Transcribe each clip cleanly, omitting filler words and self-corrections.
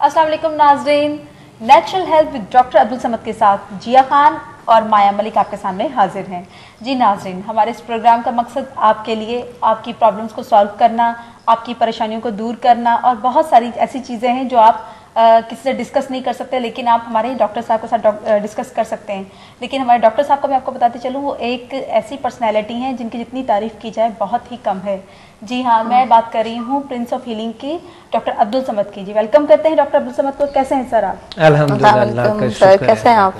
अस्सलाम वालेकुम नाज़रीन, natural health with doctor Abdul Samad के साथ जिया खान और माया मलिक आपके सामने हाजिर हैं। जी नाज़रीन, हमारे इस प्रोग्राम का मकसद आपके लिए आपकी प्रॉब्लम्स को सॉल्व करना, आपकी परेशानियों को दूर करना और बहुत सारी ऐसी चीज़ें हैं जो आप किसी से डिस्कस नहीं कर सकते, लेकिन आप हमारे डॉक्टर साहब के साथ डिस्कस कर सकते हैं। लेकिन हमारे डॉक्टर साहब को मैं आपको बताती चलूँ, वो एक ऐसी पर्सनैलिटी हैं जिनकी जितनी तारीफ़ की जाए बहुत ही कम है। जी हाँ, मैं बात कर रही हूँ प्रिंस ऑफ हीलिंग की, डॉक्टर अब्दुल समद की। जी वेलकम करते हैं डॉक्टर अब्दुल समद को। कैसे हैं सर आप? अल्हम्दुलिल्लाह सर, कैसे हैं आप?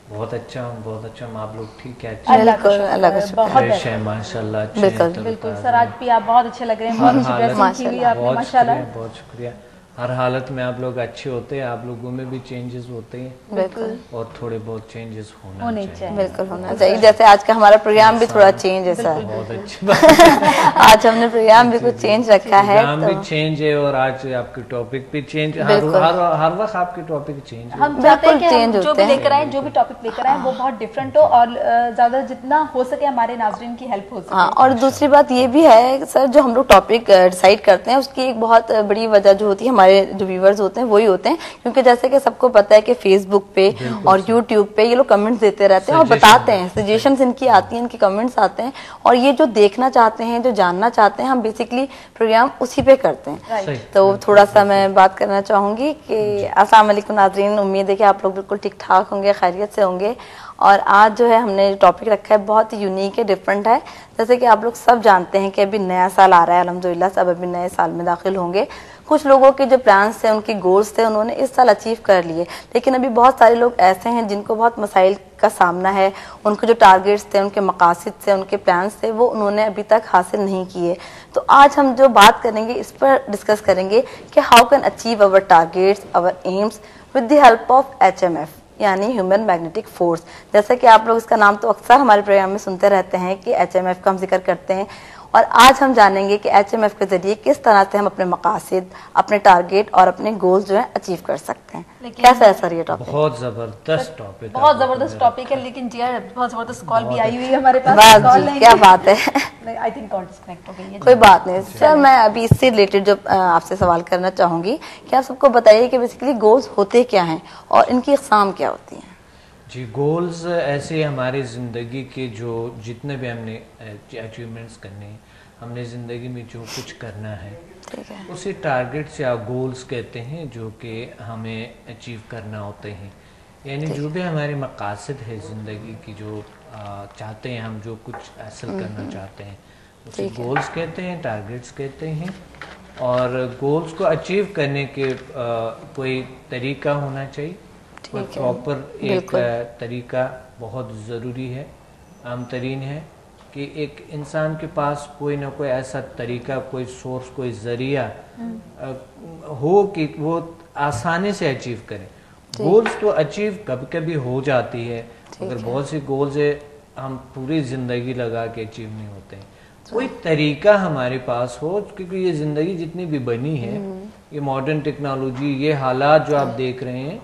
बहुत अच्छा हूँ, बहुत अच्छा हूँ। आप लोग ठीक है? अल्लाह का शुक्र, माशाल्लाह। बिल्कुल बिल्कुल सर, आज भी आप बहुत अच्छे लग रहे हैं, बहुत अच्छी ड्रेसिंग की हुई है आपने, माशाल्लाह। बहुत शुक्रिया। हर हालत में आप लोग अच्छे होते हैं, आप लोगों में भी चेंजेस होते हैं, बिल्कुल, और थोड़े बहुत चेंजेस होने चाहिए। बिल्कुल होना चाहिए। जैसे आज का हमारा प्रोग्राम भी थोड़ा चेंज है सर, बहुत अच्छी बात। आज हमने प्रोग्राम भी कुछ चेंज रखा है, प्रोग्राम भी चेंज है और आज आपकी टॉपिक भी चेंज। हर वक्त आपकी टॉपिक चेंज है। हम चाहते हैं कि हम जो भी लेकर आए, जो भी टॉपिक लेकर आए वो बहुत डिफरेंट हो और ज्यादा जितना हो सके हमारे नाज़रीन की हेल्प हो सके। हाँ, और दूसरी बात ये भी है सर, जो हम लोग टॉपिक डिसाइड करते हैं उसकी एक बहुत बड़ी वजह जो होती है, हमारे जो व्यूअर्स होते हैं वही होते हैं, क्योंकि जैसे कि सबको पता है कि फेसबुक पे और यूट्यूब पे ये लोग कमेंट्स देते रहते हैं और बताते हैं, सजेशंस इनकी आती हैं, इनके कमेंट्स आते हैं, और ये जो देखना चाहते हैं, जो जानना चाहते हैं, हम बेसिकली प्रोग्राम उसी पे करते हैं। तो थोड़ा सा मैं बात करना चाहूंगी कि अस्सलाम वालेकुम नाज़रीन, उम्मीद है कि आप लोग बिल्कुल ठीक ठाक होंगे, खैरियत से होंगे। और आज जो है हमने टॉपिक रखा है बहुत ही यूनिक है, डिफरेंट है। जैसे कि आप लोग सब जानते हैं कि अभी नया साल आ रहा है, अल्हम्दुलिल्लाह सब अभी नए साल में दाखिल होंगे। कुछ लोगों के जो प्लान्स थे, उनके गोल्स थे, उन्होंने इस साल अचीव कर लिए, लेकिन अभी बहुत सारे लोग ऐसे हैं जिनको बहुत मसाइल का सामना है। उनको जो टारगेट्स थे, उनके मकासद थे, उनके प्लान्स थे, वो उन्होंने अभी तक हासिल नहीं किए। तो आज हम जो बात करेंगे इस पर डिस्कस करेंगे कि how can achieve our targets, our AIIMS with the help of HMF, यानी ह्यूमन मैग्नेटिक फोर्स। जैसे कि आप लोग इसका नाम तो अक्सर हमारे प्रोग्राम में सुनते रहते हैं कि HMF का हम जिक्र करते हैं, और आज हम जानेंगे कि HMF के जरिए किस तरह से हम अपने मकासद, अपने टारगेट और अपने गोल्स जो है अचीव कर सकते हैं। कैसा है सर ये टॉपिक? बहुत जबरदस्त टॉपिक, बहुत जबरदस्त टॉपिक है, लेकिन जी बहुत जबरदस्त कॉल भी आई हुई है हमारे पास। क्या बात है, आई थिंक कॉल डिस्कनेक्ट हो गई है। कोई बात नहीं सर, मैं अभी इससे रिलेटेड जो आपसे सवाल करना चाहूंगी कि आप सबको बताइए कि बेसिकली गोल्स होते क्या हैं और इनकी अक़साम क्या होती हैं? जी, गोल्स ऐसे हमारी ज़िंदगी के जो जितने भी हमने अचीवमेंट्स करने हैं, हमने ज़िंदगी में जो कुछ करना है, उसी टारगेट्स या गोल्स कहते हैं जो कि हमें अचीव करना होते हैं। यानी जो भी हमारे मकासद है ज़िंदगी की, जो चाहते हैं हम, जो कुछ हासिल करना चाहते हैं, उसे गोल्स कहते हैं, टारगेट्स कहते हैं। और गोल्स को अचीव करने के कोई तरीका होना चाहिए, कोई प्रॉपर एक तरीका बहुत ज़रूरी है, आम तरीन है कि एक इंसान के पास कोई ना कोई ऐसा तरीका, कोई सोर्स, कोई ज़रिया हो कि वो आसानी से अचीव करे। गोल्स तो अचीव कभी कभी हो जाती है, मगर बहुत सी गोल्स है हम पूरी ज़िंदगी लगा के अचीव नहीं होते हैं। कोई तरीका हमारे पास हो, क्योंकि ये ज़िंदगी जितनी भी बनी है, ये मॉडर्न टेक्नोलॉजी, ये हालात जो आप देख रहे हैं,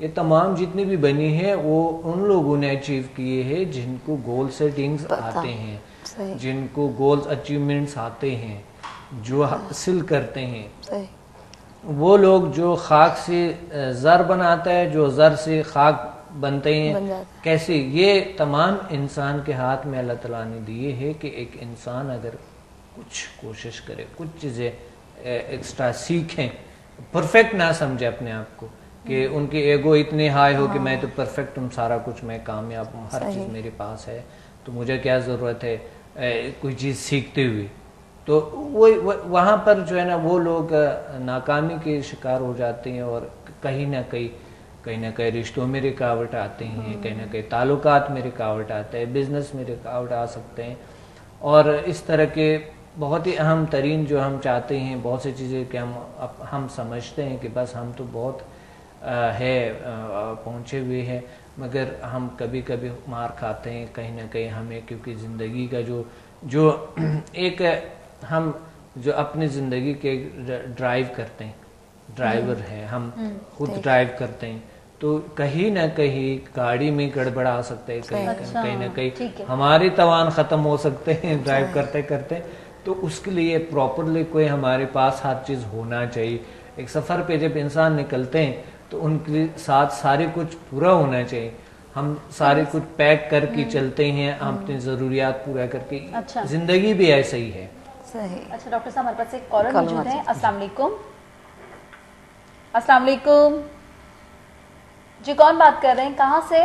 ये तमाम जितनी भी बनी है वो उन लोगों ने अचीव किए हैं जिनको गोल सेटिंग्स आते हैं, जिनको गोल्स अचीवमेंट्स आते हैं, जो हासिल करते हैं। वो लोग जो खाक से ज़र बनाता है, जो ज़र से खाक बनते हैं, कैसे ये तमाम इंसान के हाथ में अल्लाह ताला ने दिए है कि एक इंसान अगर कुछ कोशिश करे, कुछ चीज़ें एक्स्ट्रा सीखें, परफेक्ट ना समझे अपने आप को कि उनके ईगो इतने हाई हो कि मैं तो परफेक्ट हूँ, सारा कुछ मैं कामयाब हूँ, हर चीज़ मेरे पास है, तो मुझे क्या ज़रूरत है कोई चीज़ सीखते हुए। तो वो वहाँ पर जो है ना, वो लोग नाकामी के शिकार हो जाते हैं, और कहीं ना कहीं रिश्तों में रुकावट आते हैं, कहीं ना कहीं ताल्लुकात में रुकावट आता है, बिजनेस में रुकावट आ सकते हैं। और इस तरह के बहुत ही अहम तरीन जो हम चाहते हैं, बहुत सी चीज़ें कि हम समझते हैं कि बस हम तो बहुत पहुँचे हुए हैं, मगर हम कभी कभी मार खाते हैं कहीं ना कहीं हमें, क्योंकि ज़िंदगी का जो एक हम जो अपनी ज़िंदगी के ड्राइव करते हैं, ड्राइवर है, हम खुद ड्राइव करते हैं, तो कहीं ना कहीं गाड़ी में गड़बड़ आ सकता है, कहीं ना कहीं हमारे तवान ख़त्म हो सकते हैं ड्राइव करते करते। तो उसके लिए प्रॉपरली कोई हमारे पास हर चीज़ होना चाहिए, ایک سفر پہ جب انسان نکلتے ہیں تو ان کے ساتھ سارے کچھ پورا ہونا چاہیے. ہم سارے کچھ پیک کر کے چلتے ہیں, ہم اپنی ضروریات پورا کر کے. زندگی بھی ایسا ہی ہے. اچھا ڈاکٹر صاحب ہمارے پاس ایک کالر موجود ہے. السلام علیکم. السلام علیکم جی, کون بات کر رہے ہیں, کہاں سے؟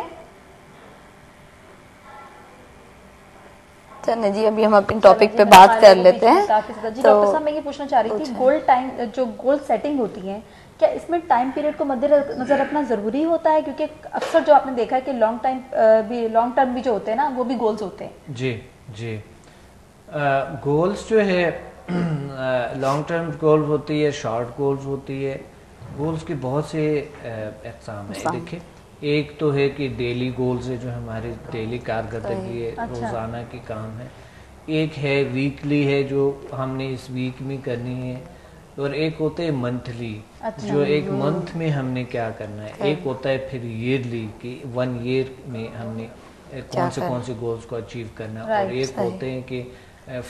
چلیں جی ابھی ہم اپنے ٹاپک پہ بات کر لیتے ہیں. جی ڈاکٹر صاحب میں یہ پوچھنا چاہ رہی تھی, گول ٹائم جو گول سیٹنگ ہوتی ہے, کیا اس میں ٹائم پیریڈ کو مد نظر رکھنا ضروری ہوتا ہے؟ کیونکہ اکثر جو آپ نے دیکھا ہے کہ لانگ ٹرم بھی جو ہوتے ہیں نا وہ بھی گولز ہوتے ہیں. جی جی, گولز جو ہے لانگ ٹرم گول ہوتی ہے, شارٹ گولز ہوتی ہے. گولز کی بہت سے اقسام ہیں. دیکھیں, ایک تو ہے کہ ڈیلی گولز ہے جو ہماری ڈیلی کارکردگی ہے, روزانہ کی کام ہے. ایک ہے ویکلی ہے جو ہم نے اس ویک میں کرنی ہے, اور ایک ہوتا ہے منتھلی جو ایک منتھ میں ہم نے کیا کرنا ہے. ایک ہوتا ہے پھر ایئرلی کہ 1 ایئر میں ہم نے کون سے گولز کو اچیو کرنا ہے. اور ایک ہوتے ہیں کہ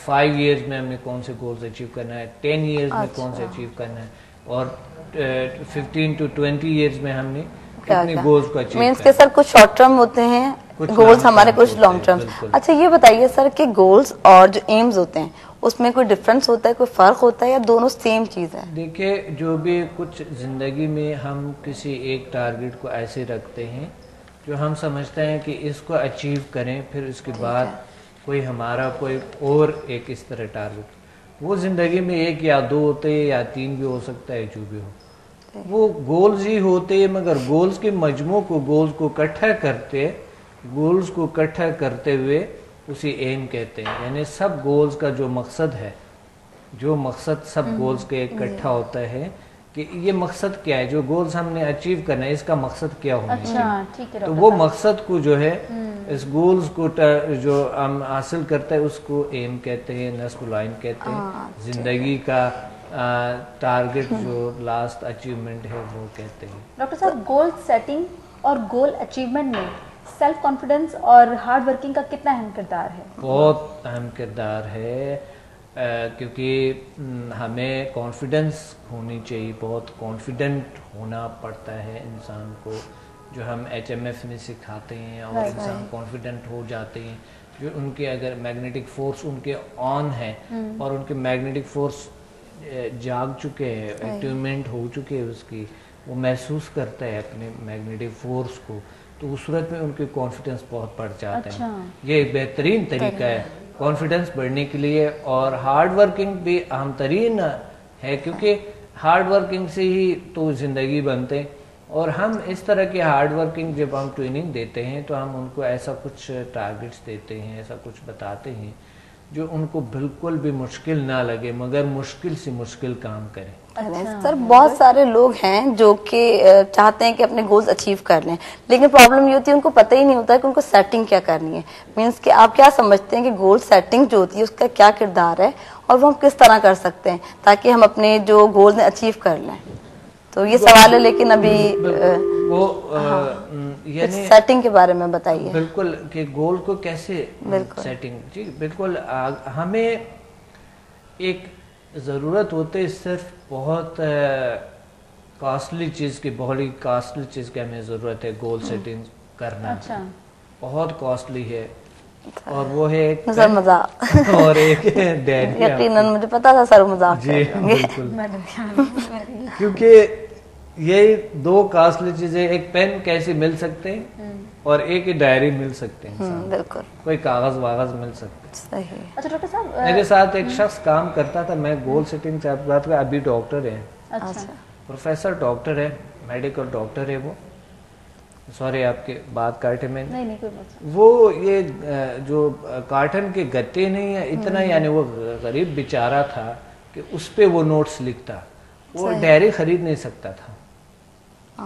5 ایئرز میں ہم نے کون سے گولز اچیو کرنا ہے, 10 ایئرز میں کون سے اچیو کرنا ہے, اور 15 to 20 ایئرز میں ہم نے اپنے گولز کو اچیو مینس کہ سر کچھ شارٹ ٹرم ہوتے ہیں گولز ہمارے, کچھ لانگ ٹرم. اچھا یہ بتائیے سر کہ گولز اور جو ایمز ہوتے ہیں اس میں کوئی ڈفرنس ہوتا ہے, کوئی فرق ہوتا ہے, یا دونوں سیم چیز ہے؟ دیکھیں, جو بھی کچھ زندگی میں ہم کسی ایک ٹارگٹ کو ایسے رکھتے ہیں جو ہم سمجھتے ہیں کہ اس کو اچیو کریں, پھر اس کے بعد کوئی ہمارا کوئی اور ایک اس طرح ٹارگٹ, وہ زندگی میں 1 یا 2 ہوتے ہیں یا 3 بھی ہو سکتا ہے, جو بھی ہو وہ گولز ہی ہوتے ہیں. مگر گولز کے مجموع کو, گولز کو اکٹھا کرتے ہوئے اسی ایم کہتے ہیں. یعنی سب گولز کا جو مقصد ہے, جو مقصد سب گولز کے اکٹھا ہوتا ہے کہ یہ مقصد کیا ہے, جو گولز ہم نے اچیو کرنا ہے اس کا مقصد کیا ہونا چاہیے. تو وہ مقصد کو جو ہے اس گولز کو جو ہم حاصل کرتے ہیں اس کو ایم کہتے ہیں, نصب لائن کہتے ہیں. زندگی کا ٹارگٹ جو لاسٹ اچیومنٹ ہے وہ کہتے ہیں. ڈاکٹر صاحب, گول سیٹنگ اور گول اچیومنٹ میں سیلف کانفیڈنس اور ہارڈ ورکنگ کا کتنا اہم کردار ہے؟ بہت اہم کردار ہے, کیونکہ ہمیں کانفیڈنس ہونی چاہیے. بہت کانفیڈنٹ ہونا پڑتا ہے انسان کو, جو ہم HMF میں سکھاتے ہیں, اور انسان کانفیڈنٹ ہو جاتے ہیں. جو ان کے اگر میگنیٹک فورس ان کے آن ہے اور ان کے میگنیٹک فورس جاگ چکے ہیں, ایکٹیومنٹ ہو چکے ہیں اس کی, وہ محسوس کرتا ہے اپنے میگنیٹک فورس کو, تو اس صورت میں ان کے کانفیڈنس بہت بڑھ جاتے ہیں. یہ ایک بہترین طریقہ ہے کانفیڈنس بڑھنے کے لیے. اور ہارڈ ورکنگ بھی اہم ترین ہے, کیونکہ ہارڈ ورکنگ سے ہی تو زندگی بنتے ہیں. اور ہم اس طرح کی ہارڈ ورکنگ جب ہم ٹریننگ دیتے ہیں تو ہم ان کو ایسا کچھ ٹارگٹس دیتے ہیں, ایسا کچھ بتاتے ہیں جو ان کو بالکل بھی مشکل نہ لگے, مگر مشکل سے مشکل کام کریں. سر بہت سارے لوگ ہیں جو کہ چاہتے ہیں کہ اپنے گولز اچیو کر لیں, لیکن پرابلم یہ ہوتی ہے ان کو پتہ ہی نہیں ہوتا ہے کہ ان کو سیٹنگ کیا کرنی ہے. مینس کہ آپ کیا سمجھتے ہیں کہ گول سیٹنگ جو ہوتی ہے اس کا کیا کردار ہے, اور وہ ہم کس طرح کر سکتے ہیں تاکہ ہم اپنے جو گولز ہیں اچیو کر لیں؟ تو یہ سوال ہے, لیکن ابھی وہ یعنی سیٹنگ کے بارے میں بتائیے. بالکل, کہ گول کو کیسے سیٹنگ. جی بالکل, ہمیں ایک ضرورت ہوتی ہے صرف بہت کاسٹلی چیز کی, بہت ہی کاسٹلی چیز کی ہمیں ضرورت ہے گول سیٹنگ کرنا. بہت کاسٹلی ہے, اور وہ ہے ایک مذاق اور ایک ڈیڈی. یقیناً مجھے پتا تھا سر مذاق. جی بالکل, کیونکہ یہ 2 کاسٹلی چیزیں, ایک پین کیسے مل سکتے ہیں اور ایک ڈائری مل سکتے ہیں, بالکل کوئی کاغذ واغذ مل سکتے ہیں. صحیح. اچھا ڈاکٹر صاحب, میرے ساتھ ایک شخص کام کرتا تھا, میں گول سیٹنگ سے آپ بات کر, ابھی ڈاکٹر ہے, پروفیسر ڈاکٹر ہے, میڈیکل ڈاکٹر ہے وہ. سوری آپ کے بات کاٹے میں. وہ یہ جو کارٹن کے گتے نہیں ہیں اتنا, یعنی وہ غریب بیچارہ تھا کہ اس پہ وہ نوٹس لکھتا, وہ ڈائری خرید نہیں سکتا تھا,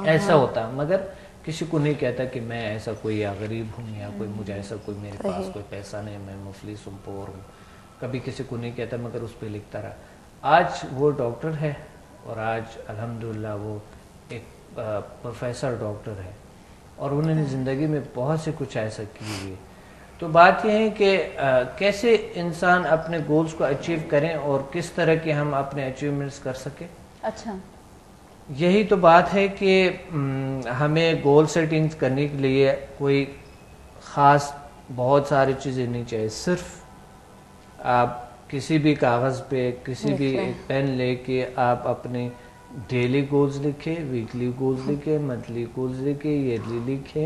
ایسا ہوتا. مگر کسی کو نہیں کہتا کہ میں ایسا کوئی یا غریب ہوں, یا کوئی مجھے ایسا کوئی میرے پاس کوئی پیسہ نہیں, میں مفلس ہوں, پور ہوں, کبھی کسی کو نہیں کہتا, مگر اس پہ لکھتا رہا. آج وہ ڈاکٹر ہے, اور آج الحمدللہ وہ ایک پروفیسر ڈاکٹر ہے, اور انہوں نے زندگی میں بہت سے کچھ ایسا کیے ہوئے. تو بات یہ ہے کہ کیسے انسان اپنے گولز کو اچیو کریں اور کس طرح کے ہم اپنے اچیومنٹس کر سکیں. اچھا, یہی تو بات ہے کہ ہمیں گول سیٹنگز کرنے کے لیے کوئی خاص بہت ساری چیزیں نہیں چاہیے. صرف آپ کسی بھی کاغذ پہ کسی بھی ایک پین لے کے آپ اپنے ڈیلی گولز لکھیں, ویکلی گولز لکھیں, منتھلی گولز لکھیں, ایئرلی لکھیں,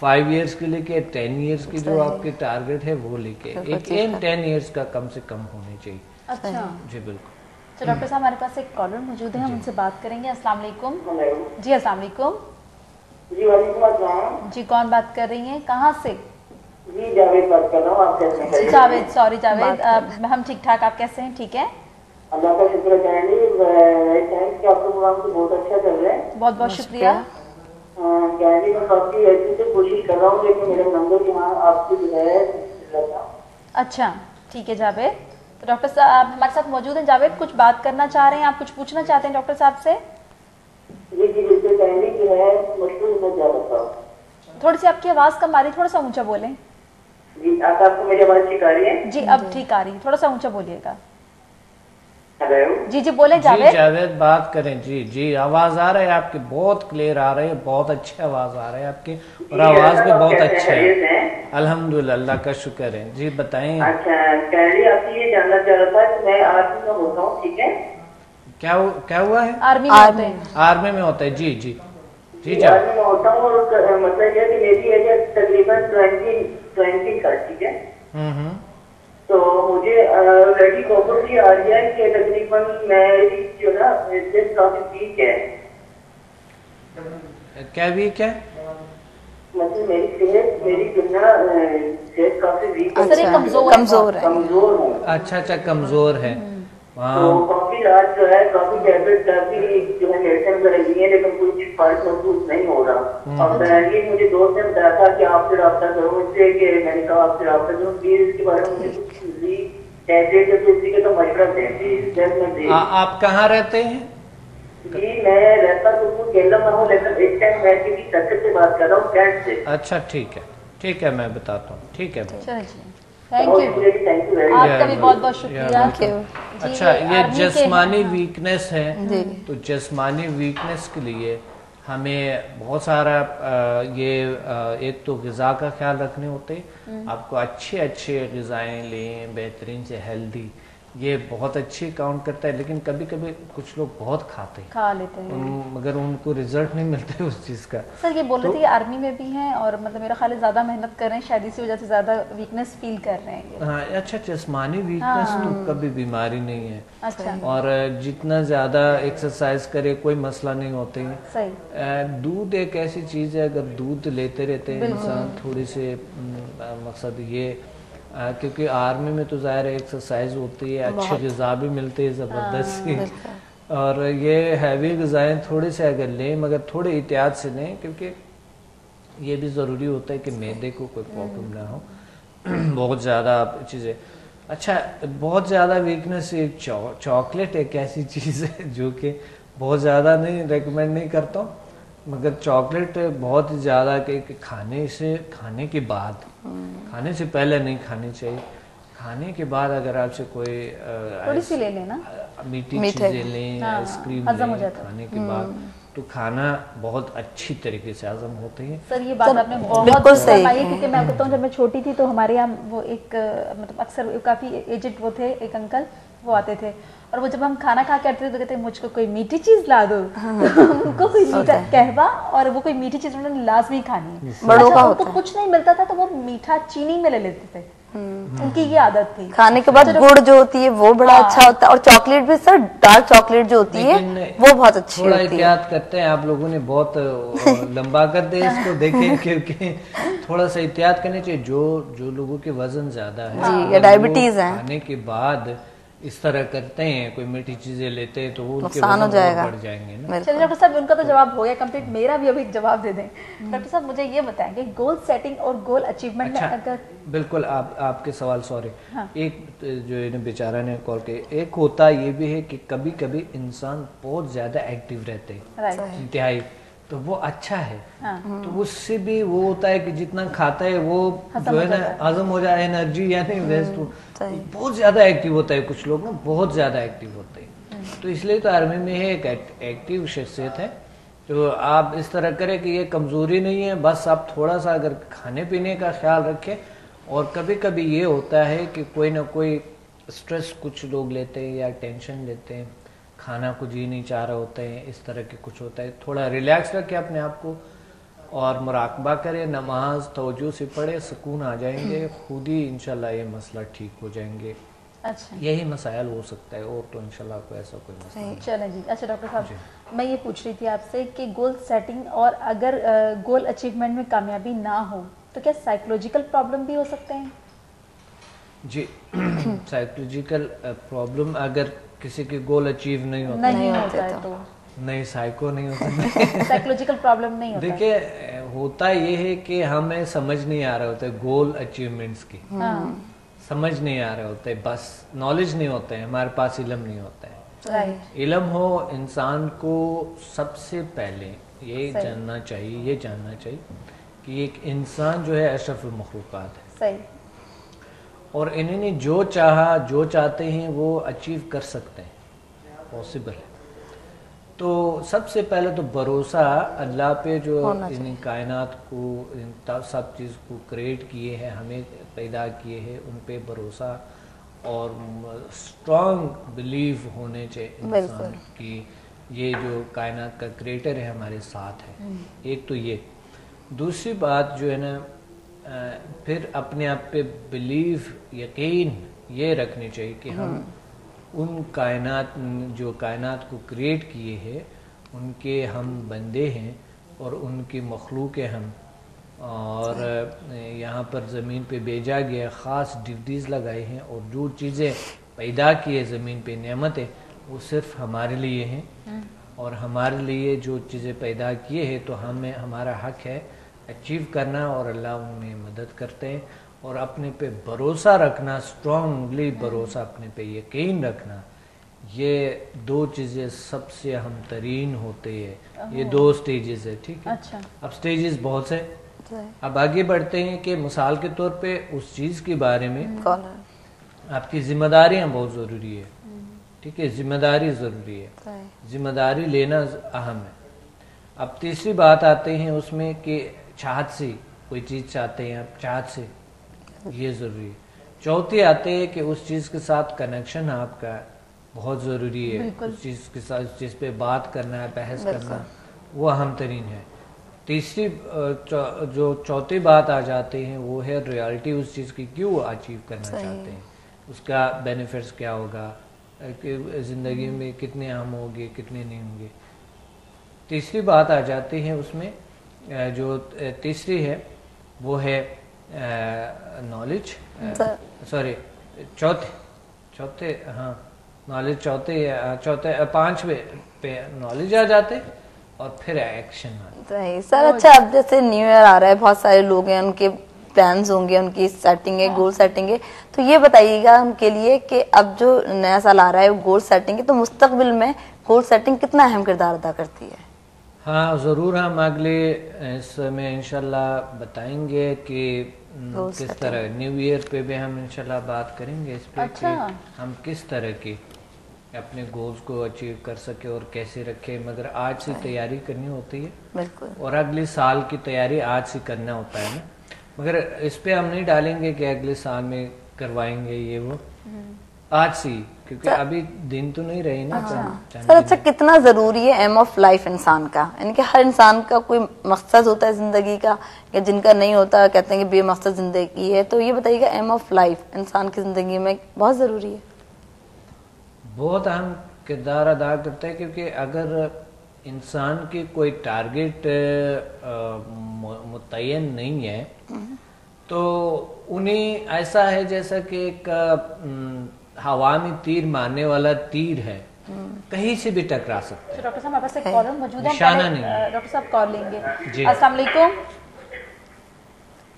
5 ایئرس کے لکھیں, 10 ایئرس کی جو آپ کے ٹارگیٹ ہے وہ لکھیں. ایک 10 ایئرس کا کم سے کم ہونے چاہیے. اچھا جی بالکل. تو ڈاکٹر صاحب ہمارے پاس ایک کالر موجود ہے, ہم ان سے بات کریں گے. السلام علیکم. جی السلام علیکم. جی وعلیکم السلام. جی کون بات کر رہی ہیں, کہاں سے؟ جی جاوید بات کر رہا ہوں. آپ کیسے ہیں؟ جاوید, سوری جاوید, ہم ٹھیک ٹھاک, آپ کیسے ہیں؟ ٹھیک ہے اللہ کا شکر ہے. تھینکس کہ آپ کا پروگرام تو بہت اچھا چل رہا ہے. بہت بہت شکریہ. جی میں کافی ایسے سے کوشش کر رہا ہوں لیکن میرا نمبر یہاں آپ کی جو ہے. اچھا ٹھیک ہے جاوید. تو ڈاکٹر صاحب ہمارے ساتھ موجود ہیں. جاوید کچھ بات کرنا چاہ رہے ہیں, آپ کچھ پوچھنا چاہتے ہیں ڈاکٹر صاحب سے؟ جی جی اس سے پہلے جو ہے مشکل میں زیادہ تھا. تھوڑی سی آپ کی آواز کم آ رہی ہے, تھوڑا سا اونچا بولیں. جی آپ کو میری آواز ٹھیک آ رہی ہے؟ جی اب ٹھیک آ رہی ہے, تھوڑا سا اونچا بولیے گا. ہیلو. جی جی بولیں جی جاوید. جاوید بات کریں. جی جی آواز آ رہا ہے آپ کی, بہت کلیئر آ رہی ہے, بہت اچھی آواز آ رہا ہے آپ کی, اور آواز بھی بہت اچھا ہے. الحمدللہ اللہ کا شکر ہے. جی بتائیں. اچھا پہلے آپ سے یہ جاننا چاہ رہا تھا کہ میں آرمی میں ہوتا ہوں, ٹھیک ہے؟ کیا ہوا ہے؟ آرمی میں ہوتے ہیں. آرمی میں ہوتا ہے. جی جی جی آرمی میں ہوتا ہوں, اور مطلب یہ ہے کہ میری ایج ہے تقریباً 20 کا, ٹھیک ہے؟ تو مجھے ریڈی خبر بھی آ رہی ہے کہ تقریباً میری جو نا صحت کافی ویک ہے. کیا ویک ہے؟ مطلب میری جو نا صحت کافی ویک ہے. کمزور ہے. کمزور ہوں. اچھا کمزور ہے. تو کافی رات جو ہے کافی ٹیبلٹ کافی جو ہے میڈیسن وغیرہ لی ہے لیکن کچھ فرق محسوس نہیں ہو رہا. اور یہ مجھے دوست نے بتایا تھا کہ آپ سے رابطہ کرو مجھ سے, کہ میں نے کہا آپ سے رابطہ کروں پلیز اس کے بارے میں مجھے کچھ ٹیبلٹ یا اسی کے تو مشورہ دیں پلیز. آپ کہاں رہتے ہیں؟ جی میں رہتا تو کیرلا میں ہوں, لیکن اس ٹائم میں کسی سرکل سے بات کر رہا ہوں, کینٹ سے. اچھا ٹھیک ہے میں بتاتا ہوں. ٹھیک ہے تھینک یو, آپ کا بھی بہت بہت شکریہ. اچھا یہ جسمانی ویکنس ہے, تو جسمانی ویکنس کے لیے ہمیں بہت سارا یہ ایک تو غذا کا خیال رکھنے ہوتے. آپ کو اچھے غذائیں لیں, بہترین سے ہیلدی, یہ بہت اچھی کاؤنٹ کرتا ہے. لیکن کبھی کبھی کچھ لوگ بہت کھا لیتے ہیں مگر ان کو رزلٹ نہیں ملتے اس چیز کا. سر یہ بول رہے تھے کہ آرمی میں بھی ہیں اور مطلب میرا خیال ہے زیادہ محنت کر رہے ہیں, شاید اسی وجہ سے زیادہ ویکنس فیل کر رہے ہیں. ہاں اچھا جسمانی ویکنس تو کبھی بیماری نہیں ہے. اچھا. اور جتنا زیادہ ایکسرسائز کرے کوئی مسئلہ نہیں ہوتے ہیں. صحیح. دودھ ایک ایسی چیز ہے, اگر دودھ لیتے رہتے ہیں انسان تھوڑی سے, مقصد یہ کیونکہ آرمی میں تو ظاہر ایکسرسائز ہوتی ہے, اچھے غذا بھی ملتے ہیں زبردست سی, اور یہ ہیوی غذائیں تھوڑے سے اگر لیں مگر تھوڑے احتیاط سے لیں, کیونکہ یہ بھی ضروری ہوتا ہے کہ معدے کو کوئی پرابلم نہ ہو. بہت زیادہ چیزیں. اچھا بہت زیادہ ویکنس, ایک چاکلیٹ ایک ایسی چیز ہے جو کہ بہت زیادہ نہیں ریکمینڈ نہیں کرتا ہوں, مگر چاکلیٹ بہت زیادہ کہ کھانے کے بعد, کھانے سے پہلے نہیں کھانی چاہیے. کھانے کے بعد اگر آپ سے کوئی تھوڑی سی لے لینا, میٹھی چیزیں لیں, آئس کریم لیں کھانے کے بعد, تو کھانا بہت اچھی طریقے سے ہضم ہوتے ہیں. سر یہ بات آپ نے بہت فرمائی ہے, کیونکہ میں بتاؤں جب میں چھوٹی تھی تو ہمارے یہاں وہ ایک مطلب اکثر کافی ایجڈ وہ تھے, ایک انکل وہ آتے تھے, اور وہ جب ہم کھانا کھا کے آتے تھے تو کہتے مجھ کو کوئی میٹھی چیز لا دو. ان کو کوئی میٹھا قہوہ اور وہ کوئی میٹھی چیز انہوں نے لازمی کھانی ہے. بڑوں کا ان کو کچھ نہیں ملتا تھا تو وہ میٹھا چینی میں لے لیتے تھے, ان کی یہ عادت تھی. کھانے کے بعد گڑ جو ہوتی ہے وہ بڑا اچھا ہوتا ہے, اور چاکلیٹ بھی سر ڈارک چاکلیٹ جو ہوتی ہے وہ بہت اچھی ہوتی ہے. تھوڑا احتیاط کرتے ہیں آپ لوگوں نے, بہت لمبا کر دے اس کو, دیکھیں کیونکہ تھوڑا سا احتیاط کرنی چاہیے. جو لوگوں کے وزن زیادہ ہے یا ڈائبٹیز ہے, کھانے کے بعد اس طرح کرتے ہیں, کوئی میٹھی چیزیں لیتے ہیں تو وہ ان کے نقصان ہو جائے گا, بڑھ جائیں گے. چلیے ڈاکٹر صاحب ان کا تو جواب ہو گیا کمپلیٹ, میرا بھی ابھی جواب دے دیں. ڈاکٹر صاحب مجھے یہ بتائیں کہ گول سیٹنگ اور گول اچیومنٹ میں اگر بالکل آپ کے سوال سوری, ایک جو انہیں بیچارہ نے کال کیا, ایک ہوتا یہ بھی ہے کہ کبھی کبھی انسان بہت زیادہ ایکٹیو رہتے ہیں انتہائی, تو وہ اچھا ہے. تو اس سے بھی وہ ہوتا ہے کہ جتنا کھاتا ہے وہ جو ہے نا ہضم ہو جائے, انرجی یعنی ویسٹ, بہت زیادہ ایکٹیو ہوتا ہے. کچھ لوگ نا بہت زیادہ ایکٹیو ہوتے ہیں, तो इसलिए तो आर्मी में है एक एक्टिव शख्सियत है, तो आप इस तरह करें कि ये कमज़ोरी नहीं है, बस आप थोड़ा सा अगर खाने पीने का ख्याल रखें। और कभी कभी ये होता है कि कोई ना कोई स्ट्रेस कुछ लोग लेते हैं या टेंशन लेते हैं, खाना को जी नहीं चाह रहे होते हैं, इस तरह के कुछ होता है। थोड़ा रिलैक्स रखें अपने आप को और मुराकबा करें, नमाज तवज्जो से पढ़े, सुकून आ जाएंगे, खुद ही इंशाल्लाह ये मसला ठीक हो जाएंगे। अच्छा, यही मसाइल हो सकता है, और तो इंशाल्लाह कोई ऐसा कोई मसला नहीं। चलें जी। अच्छा डॉक्टर साहब, मैं ये पूछ रही थी आपसे कि गोल सेटिंग और अगर गोल अचीवमेंट में कामयाबी ना हो तो क्या साइकोलॉजिकल प्रॉब्लम भी हो सकते हैं? जी साइकोलॉजिकल प्रॉब्लम अगर किसी के गोल अचीव नहीं होता नहीं होता है तो नहीं, साइको नहीं होता साइकोलॉजिकल प्रॉब्लम नहीं होता। देखिए होता ये है कि हमें समझ नहीं आ रहे होते गोल अचीवमेंट्स की, समझ नहीं आ रहे होते, बस नॉलेज नहीं होता है, हमारे पास इल्म नहीं होता है। राइट। इल्म हो इंसान को सबसे पहले ये जानना चाहिए कि एक इंसान जो है अशरफुल मखलूकात है। सही। और इन्होंने जो चाहा, जो चाहते हैं वो अचीव कर सकते हैं, पॉसिबल है। तो सबसे पहले तो भरोसा अल्लाह पे जो इन कायनात को, इन सब चीज़ को क्रिएट किए हैं, हमें पैदा किए हैं, उन पे भरोसा और स्ट्रॉन्ग बिलीव होने चाहिए इंसान की ये जो कायनात का क्रिएटर है हमारे साथ है। एक तो ये, दूसरी बात जो है ना, फिर अपने आप पे बिलीव, यकीन ये रखनी चाहिए कि हम उन कायनात, जो कायनात को क्रिएट किए हैं, उनके हम बंदे हैं और उनकी मखलूक हैं हम, और यहाँ पर ज़मीन पे भेजा गया, ख़ास ड्यूटीज़ लगाए हैं, और जो चीज़ें पैदा की है ज़मीन पे, नेमतें, वो सिर्फ हमारे लिए हैं। और हमारे लिए जो चीज़ें पैदा किए हैं तो हमें, हमारा हक है अचीव करना, और अल्लाह उनमें मदद करते हैं। और अपने पे भरोसा रखना, स्ट्रांगली भरोसा, अपने पे यकीन रखना, ये दो चीज़ें सबसे अहम तरीन होते हैं। ये दो स्टेजेस है, ठीक है। अच्छा। अब स्टेजेस बहुत से, अब आगे बढ़ते हैं कि मिसाल के तौर पे उस चीज़ के बारे में आपकी जिम्मेदारियां बहुत ज़रूरी है, ठीक है, जिम्मेदारी ज़रूरी है, जिम्मेदारी लेना अहम है। अब तीसरी बात आते हैं उसमें कि चाहत से कोई चीज़ चाहते हैं आप, चाहत से, ये ज़रूरी है। चौथी आते हैं कि उस चीज़ के साथ कनेक्शन आपका बहुत ज़रूरी है, उस चीज़ के साथ, उस चीज़ पे बात करना है, बहस करना, वो अहम तरीन है। तीसरी जो चौथी बात आ जाती है वो है रियलिटी, उस चीज़ की क्यों अचीव करना चाहते हैं, उसका बेनिफिट्स क्या होगा, कि ज़िंदगी में कितने अहम होंगे, कितने नहीं होंगे। तीसरी बात आ जाती है उसमें, जो तीसरी है वो है नॉलेज, सॉरी चौथे हाँ नॉलेज, चौथे पांचवे पे नॉलेज आ जाते और फिर एक्शन आते। सर अच्छा, अब जैसे न्यू ईयर आ रहा है, बहुत सारे लोग हैं, उनके प्लान्स होंगे, उनकी सेटिंग है, गोल सेटिंग है, तो ये बताइएगा उनके लिए कि अब जो नया साल आ रहा है गोल सेटिंग है, तो मुस्तकबिल में गोल सेटिंग कितना अहम किरदार अदा करती है? हाँ ज़रूर, हम अगले इसमें इंशाल्लाह बताएंगे कि किस तरह न्यू ईयर पे भी हम इंशाल्लाह बात करेंगे इस पे। अच्छा। कि हम किस तरह की अपने गोल्स को अचीव कर सके और कैसे रखे, मगर आज से तैयारी करनी होती है, बिल्कुल, और अगले साल की तैयारी आज से करना होता है ना, मगर इस पे हम नहीं डालेंगे कि अगले साल में करवाएंगे ये वो, आज से, क्योंकि अभी दिन तो नहीं रहे ना। सर अच्छा, कितना जरूरी है एम ऑफ लाइफ इंसान का, यानी कि हर इंसान का कोई मकसद होता है जिंदगी का, या जिनका नहीं होता कहते हैं कि बेमकसद जिंदगी है, तो ये बताइएगा एम ऑफ लाइफ इंसान की जिंदगी में बहुत जरूरी है? बहुत अहम किरदार अदा करता है, क्योंकि अगर इंसान की कोई टारगेट मुतय्यन नहीं है तो उन्हें ऐसा है जैसा कि एक हवा में तीर मारने वाला तीर है, कहीं से भी टकरा सकता है। तो डॉक्टर साहब हमारे पास एक कॉलर मौजूद है, निशाना नहीं। डॉक्टर साहब कॉल लेंगे। अस्सलाम वालेकुम।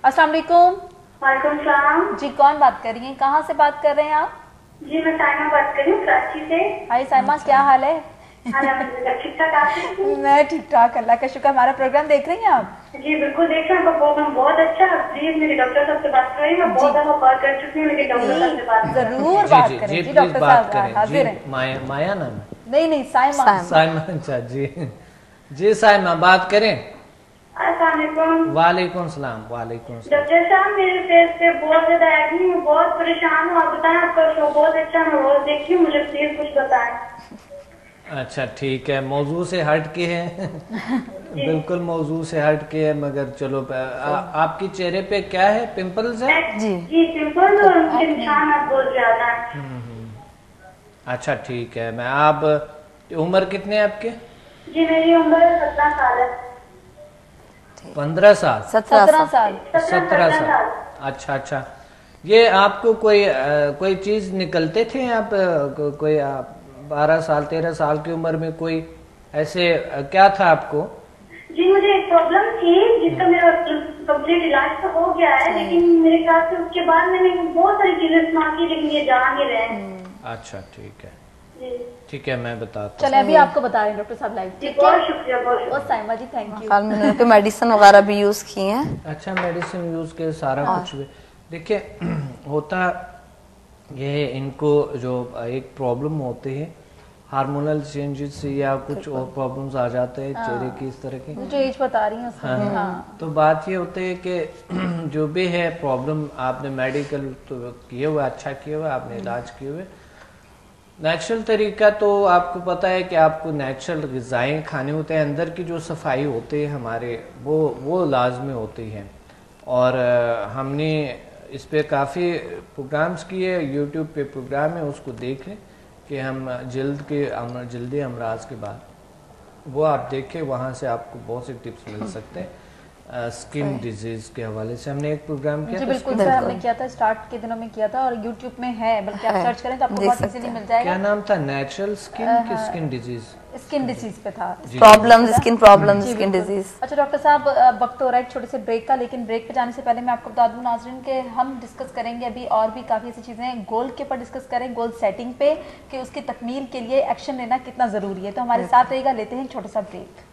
अस्सलाम वालेकुम। वालेकुम सलाम। जी कौन बात कर रही हैं, कहाँ से बात कर रहे हैं आप? जी मैं साइमा बात कर रही हूँ, कराची से। हाय साइमा, क्या हाल है? ठीक ठाक। मैं ठीक ठाक, अल्लाह का शुक्र। हमारा प्रोग्राम देख रही हैं आप? जी बिल्कुल देख रहे हैं, आपका प्रोग्राम बहुत अच्छा है। प्लीज मेरे डॉक्टर साहब से बात करें, मैं बहुत दफा कॉल कर चुकी हूँ, मेरे डॉक्टर साहब से बात जरूर बात करें। जी डॉक्टर साहब हाजिर हैं। माया नाम है नहीं साइमा। साइमा, अच्छा जी साइमा, बात करें। वालेकुम सलाम। वालेकुम सलाम। डॉक्टर साहब, मेरे फेस पे बहुत ज्यादा एक्ने, मैं बहुत परेशान हूँ। आप बताएं, आपका शो बहुत अच्छा, मैं रोज देखती हूँ, मुझे प्लीज कुछ बताएं। अच्छा ठीक है, मौजू से हट के है बिल्कुल मौजू से हट के है, मगर चलो आपके चेहरे पे क्या है, पिंपल्स है? जी पिंपल्स और उनके निशान बहुत ज्यादा है। अच्छा ठीक है, मैं आप उम्र कितने है आपके? जी मेरी उम्र 17 साल है। 15 साल? 17 साल। 17 साल। अच्छा, ये आपको कोई चीज निकलते थे आप कोई 12 साल 13 साल की उम्र में कोई ऐसे क्या था आपको? जी मुझे एक प्रॉब्लम थी जिसका मेरा कंप्लीट इलाज तो हो गया है, लेकिन मेरे ख्याल से उसके बाद मैंने बहुत सारी चीजें इस्तेमाल की, लेकिन ये जा नहीं रहे हैं। अच्छा ठीक है, ठीक है, मैं बताता हूँ। चले अभी आपको बता रहे हैं डॉक्टर साहब लाइव। जी बहुत शुक्रिया, बहुत शुक्रिया। और साइमा जी थैंक यू। हाल में उनके मेडिसिन वगैरह भी यूज किए हैं। अच्छा, मेडिसिन यूज के सारा कुछ भी देखिए होता ये, इनको जो एक प्रॉब्लम होती है हार्मोनल चेंजेस से या कुछ और प्रॉब्लम्स आ जाते हैं चेहरे की इस तरह की, जो एज बता रही हैं उसमें। हाँ। तो बात ये होती है कि जो भी है प्रॉब्लम, आपने मेडिकल तो किए हुए, अच्छा किए हुए, आपने इलाज किए हुए, नेचुरल तरीका तो आपको पता है कि आपको नेचुरल ग़िज़ाएँ खाने होते हैं, अंदर की जो सफाई होती है हमारे वो लाजमी होती है। और हमने इस पे काफ़ी प्रोग्राम्स किए, यूट्यूब पे प्रोग्राम है, उसको देख लें कि हम जल्दी अमराज के बाद वो आप देखें, वहाँ से आपको बहुत से टिप्स मिल सकते हैं। स्किन डिजीज के हवाले से हमने एक प्रोग्राम किया। जी बिल्कुल सर, हमने किया था, स्टार्ट के दिनों में किया था और यूट्यूब में है, बल्कि आप सर्च करें तो आपको बहुत इजीली मिल जाएगा। क्या नाम था? नेचुरल स्किन की स्किन डिजीज, स्किन डिजीज पे था, problems, skin problems, skin disease. अच्छा डॉक्टर साहब, वक्त हो रहा है एक छोटे से ब्रेक का, लेकिन ब्रेक पे जाने से पहले मैं आपको बता दूं नाज़रीन के हम डिस्कस करेंगे अभी और भी काफ़ी ऐसी चीज़ें गोल के ऊपर डिस्कस करें, गोल सेटिंग पे कि उसकी तकमील के लिए एक्शन लेना कितना ज़रूरी है। तो हमारे साथ रहेगा, लेते हैं एक छोटा सा ब्रेक।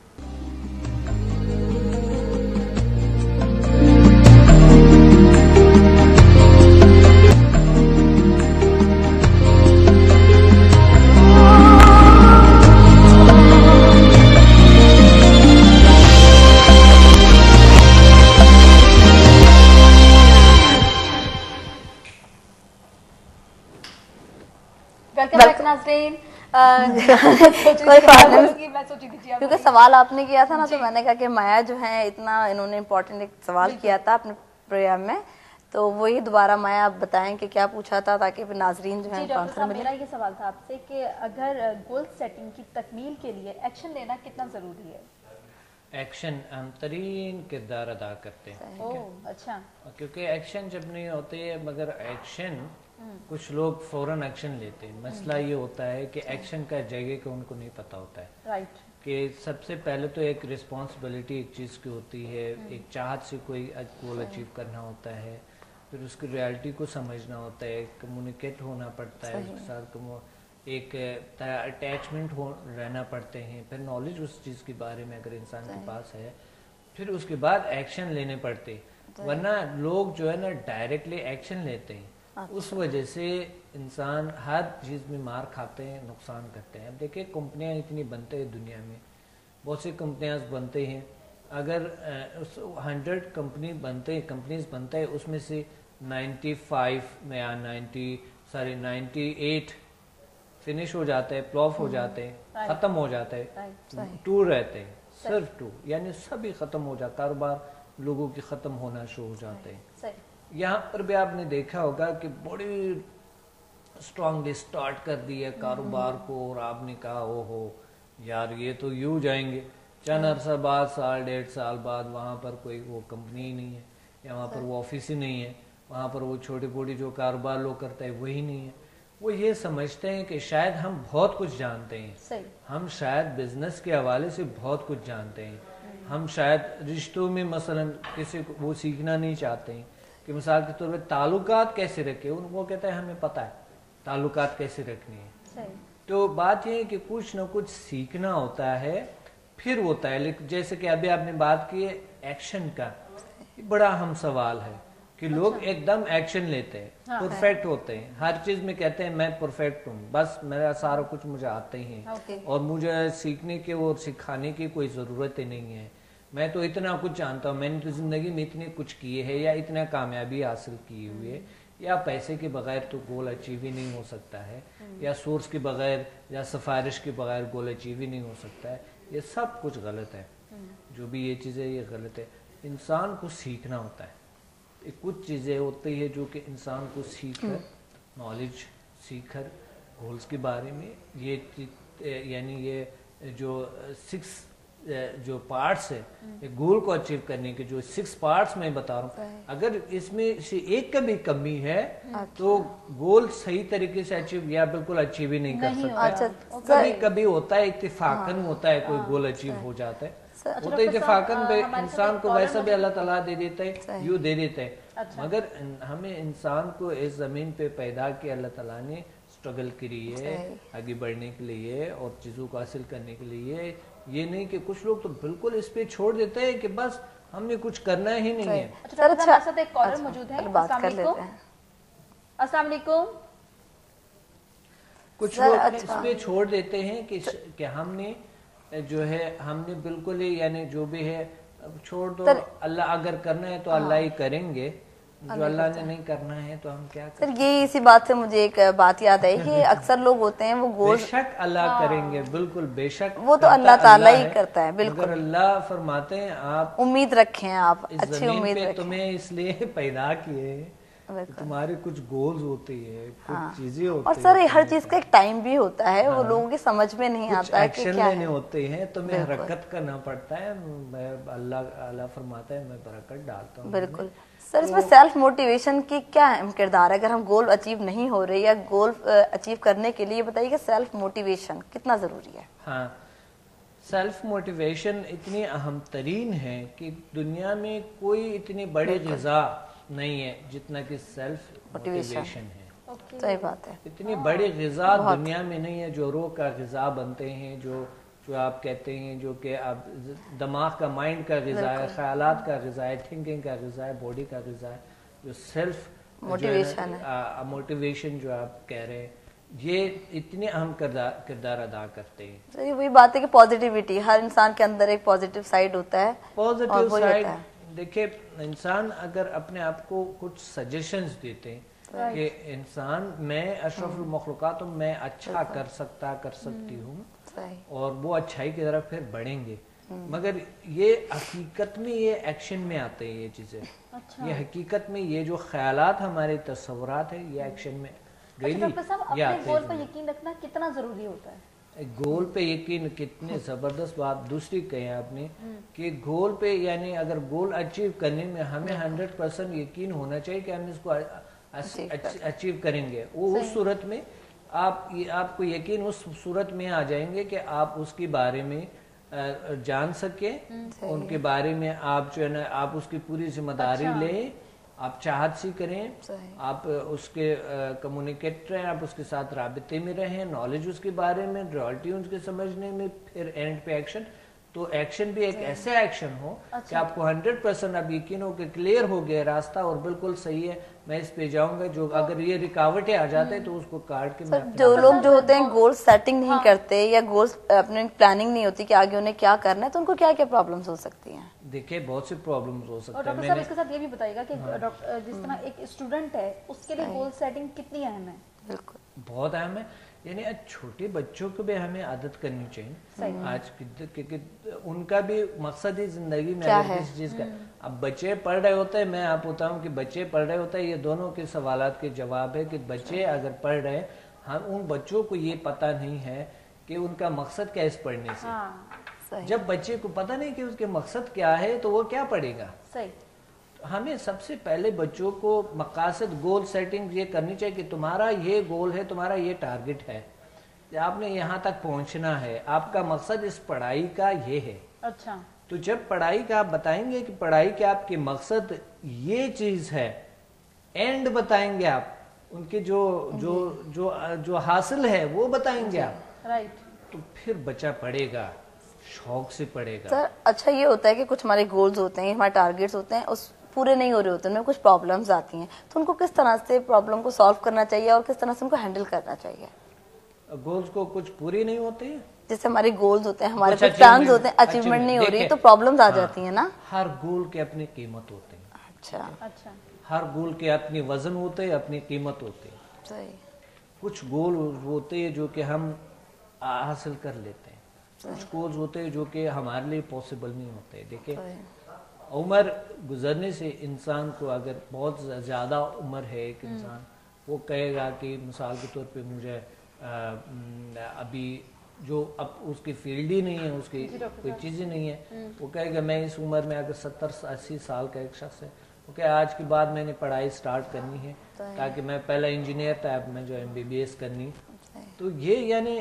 क्योंकि सवाल आपने किया था ना, तो मैंने कहा कि माया जो है इतना इन्होंने इम्पोर्टेंट एक सवाल किया था अपने प्रोग्राम में, तो वही दोबारा माया आप बताएं कि क्या पूछा था, ताकि फिर नाजरीन जो है आंसर मिले। मेरा ये सवाल था आपसे कि अगर गोल सेटिंग की तकमील के लिए एक्शन लेना कितना जरूरी है? एक्शन अहम तरीन किरदार अदा करते हैं। ओह अच्छा। क्योंकि एक्शन जब नहीं होते है, मगर एक्शन कुछ लोग फौरन एक्शन लेते हैं। मसला ये होता है कि एक्शन का जगह को उनको नहीं पता होता है। राइट। कि सबसे पहले तो एक रिस्पॉन्सिबिलिटी एक चीज़ की होती है, एक चाहत से कोई गोल अचीव करना होता है, फिर उसकी रियलिटी को समझना होता है, कम्युनिकेट होना पड़ता है उसके साथ, एक अटैचमेंट रहना पड़ते हैं, फिर नॉलेज उस चीज़ के बारे में अगर इंसान के पास है, फिर उसके बाद एक्शन लेने पड़ते। वरना लोग जो है ना डायरेक्टली एक्शन लेते हैं, उस वजह से इंसान हर चीज़ में मार खाते हैं, नुकसान करते हैं। अब देखिए कंपनियां इतनी बनते हैं दुनिया में, बहुत सी कंपनियां बनते हैं, अगर 100 कंपनीज बनते हैं उसमें से 95 में या 98 फिनिश हो जाते हैं, फ्लॉप हो जाते हैं, खत्म हो जाते हैं, 2 रहते हैं, सिर्फ 2, यानी सभी खत्म हो जाता, कारोबार लोगों के खत्म होना शुरू हो जाते हैं। यहाँ पर भी आपने देखा होगा कि बड़ी स्ट्रांगली स्टार्ट कर दिया कारोबार को, और आपने कहा ओ हो यार ये तो यूं जाएंगे, चंद अरसा बाद, साल 1.5 साल बाद वहाँ पर कोई वो कंपनी ही नहीं है, या वहाँ पर वो ऑफिस ही नहीं है, वहाँ पर वो छोटी मोटी जो कारोबार लोग करते हैं वही नहीं है। वो ये समझते हैं कि शायद हम बहुत कुछ जानते हैं, हम शायद बिजनेस के हवाले से बहुत कुछ जानते हैं, हम शायद रिश्तों में मसलन किसी को वो सीखना नहीं चाहते हैं कि मिसाल के तौर पर ताल्लुकात कैसे रखे, उनको कहते हैं हमें पता है ताल्लुकात कैसे रखनी है। तो बात यह है कि कुछ न कुछ सीखना होता है, फिर होता है। लेकिन जैसे कि अभी आपने बात की है एक्शन का, बड़ा अहम सवाल है। कि लोग एकदम एक्शन लेते हैं, परफेक्ट होते हैं, हर चीज में कहते हैं मैं परफेक्ट हूँ, बस मेरा सारा कुछ मुझे आते ही है और मुझे सीखने के और सिखाने की कोई जरूरत ही नहीं है, मैं तो इतना कुछ जानता हूँ, मैंने तो जिंदगी में इतने कुछ किए हैं या इतना कामयाबी हासिल की हुई है, या पैसे के बगैर तो गोल अचीव ही नहीं हो सकता है, या सोर्स के बगैर या सिफारिश के बगैर गोल अचीव ही नहीं हो सकता है, ये सब कुछ गलत है। जो भी ये चीज़ें ये गलत है। इंसान को सीखना होता है, कुछ चीज़ें होती है जो कि इंसान को सीख कर नॉलेज सीख कर गोल्स के बारे में ये यानी ये जो 6 जो पार्ट्स है ये गोल को अचीव करने के जो 6 पार्ट्स मैं बता रहा हूँ, अगर इसमें से एक का भी कमी है तो गोल सही तरीके से अचीव या बिल्कुल अचीव ही नहीं कर सकता। कभी कभी होता है इत्तेफाकन होता है कोई गोल अचीव हो जाता है, वो तो इत्तेफाकन पे इंसान को वैसा भी अल्लाह ताला दे देता है, यूँ दे देता है। मगर हमें इंसान को इस जमीन पे पैदा किया अल्लाह ताला ने स्ट्रगल के लिए, आगे बढ़ने के लिए और चीजों को हासिल करने के लिए। ये नहीं कि कुछ लोग तो बिल्कुल इस पे छोड़ देते हैं कि बस हमने कुछ करना ही नहीं है। अच्छा, हमारे साथ एक कॉलर मौजूद है, अस्सलाम वालेकुम। कुछ लोग इस पे छोड़ देते हैं कि हमने जो है हमने बिल्कुल ही यानी जो भी है छोड़ दो, अल्लाह अगर करना है तो अल्लाह ही करेंगे, जो अल्लाह ने नहीं करना है तो हम क्या करें। सर ये इसी बात से मुझे एक बात याद आई कि अक्सर लोग होते हैं वो गोल बेशक अल्लाह करेंगे, बिल्कुल बेशक वो तो अल्लाह ताला ही करता है, बिल्कुल अल्लाह फरमाते हैं आप उम्मीद रखें, आप अच्छी उम्मीद रखें, तुम्हें इसलिए पैदा किए, तुम्हारे कुछ गोल्स होते हैं, कुछ चीजें होती और सर हर चीज का एक टाइम भी होता है, वो लोगों की समझ में नहीं आता है कि क्या लेने होते हैं, तुम्हें हरकत करना पड़ता है, अल्लाह फरमाता है मैं बरकत डालता हूँ। बिल्कुल सर, इसमें सेल्फ मोटिवेशन की क्या किरदार है? अगर हम गोल अचीव नहीं हो रहे या गोल अचीव करने के लिए बताइए कि सेल्फ मोटिवेशन कितना जरूरी है? हाँ, सेल्फ मोटिवेशन इतनी अहम तरीन है कि दुनिया में कोई इतनी बड़ी ग़िज़ा नहीं है जितना कि सेल्फ मोटिवेशन है। सही बात है, इतनी बड़ी ग़िज़ा दुनिया में नहीं है। जो रूह का ग़िज़ा बनते हैं, जो आप कहते हैं, जो कि आप दिमाग का, माइंड का ग़िज़ा है, ख्यालात का ग़िज़ा है, थिंकिंग का ग़िज़ा है, बॉडी का ग़िज़ा है, जो सेल्फ मोटिवेशन है, मोटिवेशन जो आप कह रहे हैं, ये इतने अहम किरदार अदा करते हैं। तो वही बात है कि पॉजिटिविटी, हर इंसान के अंदर एक पॉजिटिव साइड होता है। पॉजिटिव साइड देखिए, इंसान अगर अपने आप को कुछ सजेशंस देते हैं कि इंसान मैं अशरफुल मखलूकात हूँ, मैं अच्छा कर सकती हूँ और वो अच्छाई की तरफ फिर बढ़ेंगे। मगर ये हकीकत में ये एक्शन में आते हैं ये चीजें। ये हकीकत में ये जो ख्यालात हमारे तस्वुरात है ये एक्शन में अपने गोल पर यकीन रखना कितना जरूरी होता है? गोल पे यकीन, कितने जबरदस्त बात दूसरी कही आपने कि गोल पे यानी अगर गोल अचीव करने में हमें 100% यकीन होना चाहिए कि हम इसको अचीव करेंगे। वो उस सूरत में आपको यकीन उस सूरत में आ जाएंगे कि आप उसके बारे में जान सके, उनके बारे में आप जो है ना आप उसकी पूरी जिम्मेदारी लें, आप चाहत सी करें, आप उसके कम्युनिकेट रहें, आप उसके साथ राबिते में रहें, नॉलेज उसके बारे में, रियलिटी उसके समझने में, फिर एंड पे एक्शन। तो एक्शन भी एक ऐसा एक्शन हो कि आपको 100% अब यकीन हो कि क्लियर हो गया रास्ता और बिल्कुल सही है, मैं इस पे जाऊंगा। जो अगर ये रुकावटें आ जाते हैं तो उसको काट के जो लोग जो होते हैं गोल सेटिंग नहीं करते या गोल्स अपने प्लानिंग नहीं होती कि आगे उन्हें क्या करना है, तो उनको क्या क्या प्रॉब्लम्स हो सकती हैं? देखिए बहुत से प्रॉब्लम्स हो सकते हैं। डॉक्टर साहब इसके साथ ये भी बताइएगा कि डॉक्टर जिस तरह एक स्टूडेंट है उसके लिए गोल सेटिंग कितनी अहम है? बिल्कुल बहुत अहम है। यानी छोटे बच्चों को भी हमें आदत करनी चाहिए आज, क्योंकि उनका भी मकसद ही जिंदगी में किस चीज का। अब बच्चे पढ़ रहे होते हैं, मैं आप होता हूँ कि बच्चे पढ़ रहे होते हैं, ये दोनों के सवालात के जवाब है कि बच्चे अगर पढ़ रहे हैं, हम उन बच्चों को ये पता नहीं है कि उनका मकसद क्या है इस पढ़ने से। जब बच्चे को पता नहीं कि उसके मकसद क्या है तो वो क्या पढ़ेगा। हमें सबसे पहले बच्चों को मकासद, गोल सेटिंग ये करनी चाहिए कि तुम्हारा ये गोल है, तुम्हारा ये टारगेट है, आपने यहाँ तक पहुँचना है, आपका मकसद इस पढ़ाई का ये है। अच्छा, तो जब पढ़ाई का आप बताएंगे कि पढ़ाई के आपके मकसद ये चीज है, एंड बताएंगे आप, उनके जो जो जो जो हासिल है वो बताएंगे आप, राइट, तो फिर बच्चा पढ़ेगा, शौक से पढ़ेगा। सर अच्छा ये होता है कि कुछ हमारे गोल्स होते हैं, हमारे टारगेट्स होते हैं, उस पूरे नहीं हो रहे होते, उनमें कुछ प्रॉब्लम्स आती हैं, तो उनको किस तरह से प्रॉब्लम को सॉल्व करना चाहिए और किस तरह से उनको हैंडल करना चाहिए? गोल्स को कुछ पूरी नहीं होती है, जैसे हमारे गोल्स होते हैं, हमारे कुछ कुछ प्लान्स achievement- होते हैं, अचीवमेंट नहीं हो रही देखिए, तो प्रॉब्लम्स आ हाँ, जाती हैं ना। हर गोल के अपनी कीमत होती है। अच्छा, अच्छा, हर गोल के अपनी वजन होते हैं, अपनी कीमत होती है। सही, कुछ गोल होते हैं जो कि हम हासिल कर लेते हैं, कुछ गोल्स होते हैं जो कि हमारे लिए पॉसिबल नहीं होते। देखिए, उम्र गुजरने से इंसान को, अगर बहुत ज़्यादा उम्र है एक इंसान, वो कहेगा कि मिसाल के तौर पे मुझे अभी जो अब उसकी फील्ड ही नहीं है, उसकी कोई चीज़ ही नहीं है, वो कहेगा मैं इस उम्र में, अगर 70-80 साल का एक शख्स है, वो कहे आज के बाद मैंने पढ़ाई स्टार्ट करनी है, ताकि मैं पहला इंजीनियर था, अब मैं जो MBBS करनी। तो ये यानी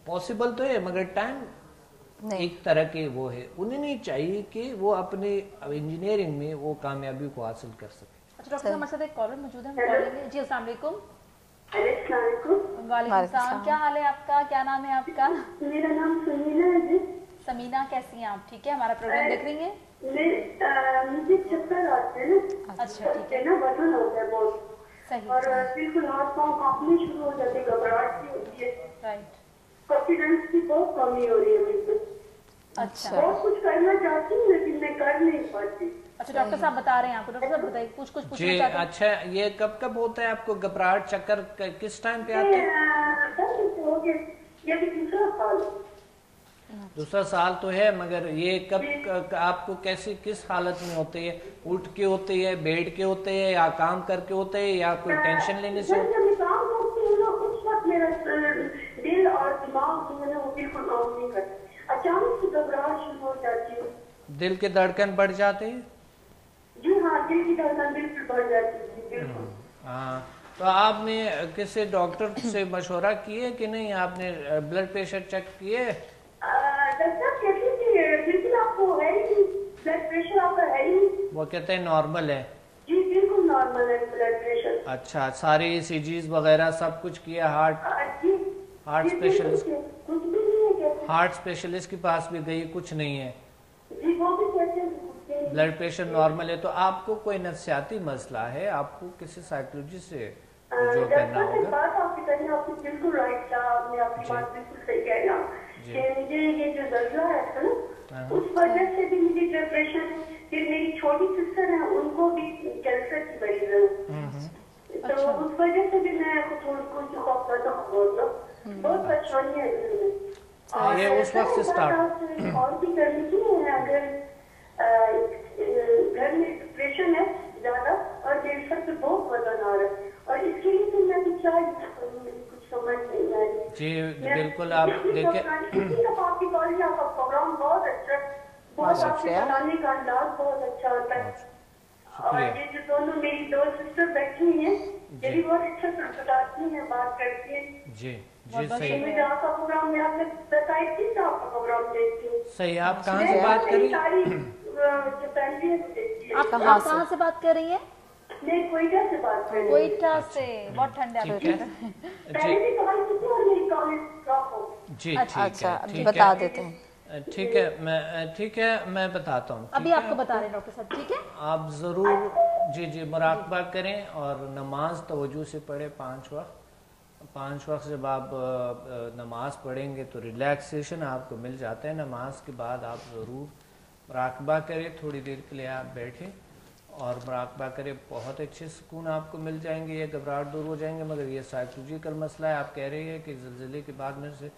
पॉसिबल तो है, मगर टाइम एक तरह के वो है, उन्हें नहीं चाहिए कि वो अपने इंजीनियरिंग में वो कामयाबी को हासिल कर सके। अच्छा डॉक्टर साहब, हमारे साथ एक कॉलर मौजूद है, हम कॉल लेंगे। जी अस्सलाम वालेकुम। अस्सलाम वालेकुम सलाम, क्या हाल है आपका, क्या नाम है आपका? मेरा नाम समीना है जी। समीना, कैसी हैं आप? ठीक है, हमारा प्रोग्राम देख रही हैं? मुझे चक्कर आते हैं ना। अच्छा, ठीक है, ना वजन होता है बहुत, सही, और बिल्कुल हाथ पाँव कांपने शुरू हो जाते हैं, घबराहट सी होती है, राइट, कॉन्फिडेंस की बहुत कमी हो रही है मुझे। अच्छा बहुत कुछ करना चाहती हूँ लेकिन मैं कर नहीं पाती। अच्छा, डॉक्टर साहब बता रहे हैं आपको, डॉक्टर साहब बताइए, कुछ पूछना जी चाहते हैं? अच्छा, ये कब कब होता है आपको घबराहट, चक्कर किस टाइम पे आते हैं? हो गया, ये भी दूसरा साल। दूसरा साल तो है, मगर ये कब आपको कैसी, किस हालत में होते है? उठ के होते है, बैठ के होते है, या काम करके होते है, या कोई टेंशन लेने से? जब मैं काम करती हूँ ना, उस वक्त मेरा दिल और दिमाग जो है ना वो बिल्कुल काम नहीं करता, अचानक से घबराहट शुरू हो जाती है। दिल के धड़कन बढ़ जाते हैं? जी हाँ, दिल की धड़कन बिल्कुल बढ़ जाती है, बिल्कुल। हाँ, तो आपने किसी डॉक्टर से मशवरा किए कि नहीं? आपने ब्लड प्रेशर चेक किए? डॉक्टर कहते हैं कि बिल्कुल आपको है ही, ब्लड प्रेशर आपका है ही। वो कहते हैं नॉर्मल है। जी बिल्कुल नॉर्मल है ब्लड प्रेशर। अच्छा, सारे ECGs वगैरह सब कुछ किया? हार्ट स्पेशलिस्ट, कुछ भी नहीं है कहते। हार्ट स्पेशलिस्ट के पास भी गई, कुछ नहीं है? जी वो भी कहते हैं ब्लड प्रेशर नॉर्मल है, तो आपको कोई नफ्सियाती मसला है, आपको किसी साइकोलॉजिस्ट से जो करना होगा। बात आपकी करनी, आपने बिल्कुल राइट कहा, आपने आपकी बात बिल्कुल सही कहना कि मुझे ये जो जज्बा है ना, उस वजह से भी मुझे डिप्रेशन है। फिर मेरी छोटी सिस्टर है, उनको भी कैंसर की मरीज है, तो उस वजह से भी मैं कुछ खौफजदा बहुत परेशानी है दिल में। ये उस वक्त से स्टार्ट और भी करनी चाहिए, अगर घर में डिप्रेशन है ज्यादा और 150 पे बहुत वजन आ रहा है, और इसके लिए तो मैं भी क्या कुछ समझ नहीं आ रही। जी बिल्कुल, आप देखिए आपकी कॉलेज, आपका प्रोग्राम बहुत अच्छा, बहुत आपके बताने का अंदाज बहुत अच्छा होता है, और ये जो दोनों मेरी दो सिस्टर बैठी हैं, ये भी बहुत अच्छा बताती हैं, बात करती हैं। जी जी सही, मुझे आपका प्रोग्राम में आपने बताई थी, तो आपका प्रोग्राम देखती हूँ। सही। आप कहाँ से बात कर रही हैं? आप कहाँ से बात कर रही हैं? मैं कोयटा से बात कर रही हूँ। कोयटा से, बहुत ठंड है ठीक है पहले भी कॉल की थी और मेरी कॉलेज ड्रॉप हो गई। जी, अच्छा, ठीक है, बता देते हैं। ठीक है, मैं बताता हूँ। अभी आपको बता रहे हैं डॉक्टर साहब, ठीक है? आप ज़रूर जी मुराकबा करें और नमाज तवज्जो से पढ़ें 5 वक्त। 5 वक्त जब आप नमाज पढ़ेंगे तो रिलैक्सेशन आपको मिल जाता है। नमाज के बाद आप ज़रूर मुराकबा करें, थोड़ी देर के लिए आप बैठें और मुराकबा करें, बहुत अच्छे सुकून आपको मिल जाएंगे, ये घबराहट दूर हो जाएंगे। मगर ये साइकोलॉजिकल मसला है, आप कह रही है कि ज़लज़ले के बाद में से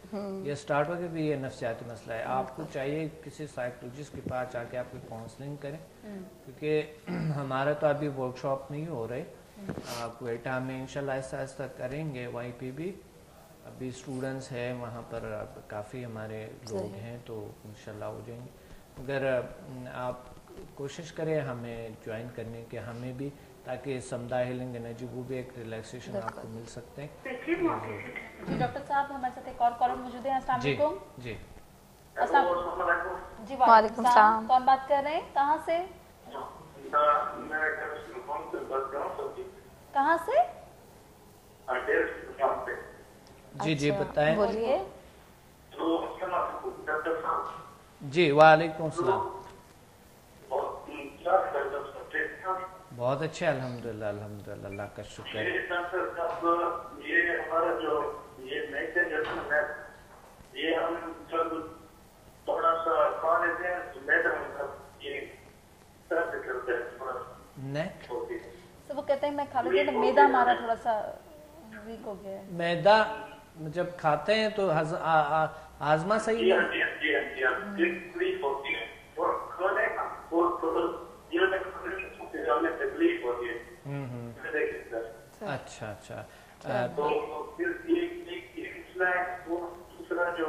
ये स्टार्ट हो गया, भी ये नफ्सियाती मसला है। आपको चाहिए किसी साइकोलॉजिस्ट के पास जाके आपकी काउंसलिंग करें, क्योंकि हमारा तो अभी वर्कशॉप नहीं हो रहे, क्वेटा में इंशाल्लाह आहिस्ता आहिस्ता करेंगे। वहीं पे भी अभी स्टूडेंट्स हैं, वहाँ पर काफ़ी हमारे लोग हैं, तो इंशाल्लाह हो जाएंगे। अगर आप कोशिश करें हमें ज्वाइन करने के, हमें भी, ताकि समदा हीलिंग एनर्जी वो भी एक रिलैक्सेशन आपको मिल सकते हैं। जी डॉक्टर साहब, हमारे साथ एक और कॉलर मौजूद है। अस्सलाम वालेकुम। जी जी वालेकुम सलाम, कौन बात कर रहे हैं, कहाँ से? कहाँ से? जी बताएं। बोलिए। जी वालेकुम सलाम। बहुत अच्छे, अल्हम्दुलिल्लाह अल्हम्दुलिल्लाह, अल्लाह का शुक्र है। ये हमारा जो ये मैकेनिज्म है, ये हम जब थोड़ा सा खा लेते हैं तो मैदा ये दर्द करते हैं थोड़ा नेक तो वो कहते हैं मैं खा लेती हूँ तो मैदा हमारा थोड़ा सा वीक हो गया है। मैदा जब खाते हैं तो हाजमा सही जी नहीं। हाँ जी हाँ जी हाँ जी हाँ तकलीफ होती है और खाने का और ये तकलीफ होती है। अच्छा अच्छा। तो फिर दूसरा जो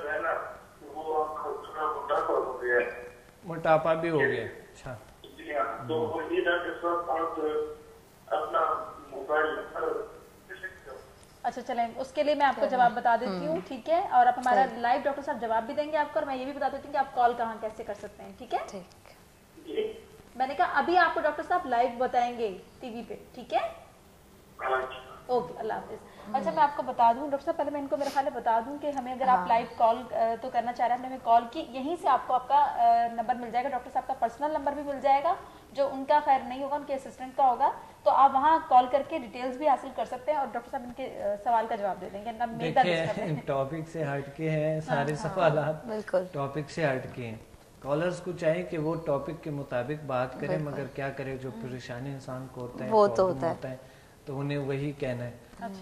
है ना वो थोड़ा मोटापा हो गया है। मोटापा भी हो गया। अच्छा जी हाँ, तो ये डॉक्टर साहब आप अपना मोबाइल। अच्छा चलें, उसके लिए मैं आपको जवाब बता देती हूँ, ठीक है? और आप हमारा लाइव डॉक्टर साहब जवाब भी देंगे आपको, और मैं ये भी बता देती हूँ कि आप कॉल कहाँ कैसे कर सकते हैं, ठीक है? मैंने कहा अभी आपको डॉक्टर साहब लाइव बताएंगे टीवी पे, ठीक है? ओके, अल्लाह हाफिज। अच्छा मैं आपको बता दूं डॉक्टर साहब, पहले मैं इनको मेरे ख्याल बता दूं कि हमें अगर आप लाइव कॉल तो करना चाह रहे हैं, हमने कॉल की, यहीं से आपको आपका नंबर मिल जाएगा, डॉक्टर साहब का पर्सनल नंबर भी मिल जाएगा, जो उनका खैर नहीं होगा, उनके असिस्टेंट का होगा, तो आप वहाँ कॉल करके डिटेल्स भी हासिल कर सकते हैं और डॉक्टर साहब इनके सवाल का जवाब दे देंगे। देखिए टॉपिक से हटके हैं सारे सवाल, टॉपिक से हटके हैं। कॉलर्स को चाहिए कि वो टॉपिक के मुताबिक बात करें, मगर क्या करे, जो परेशानी इंसान को होता है वो तो होता है, तो उन्हें वही कहना है।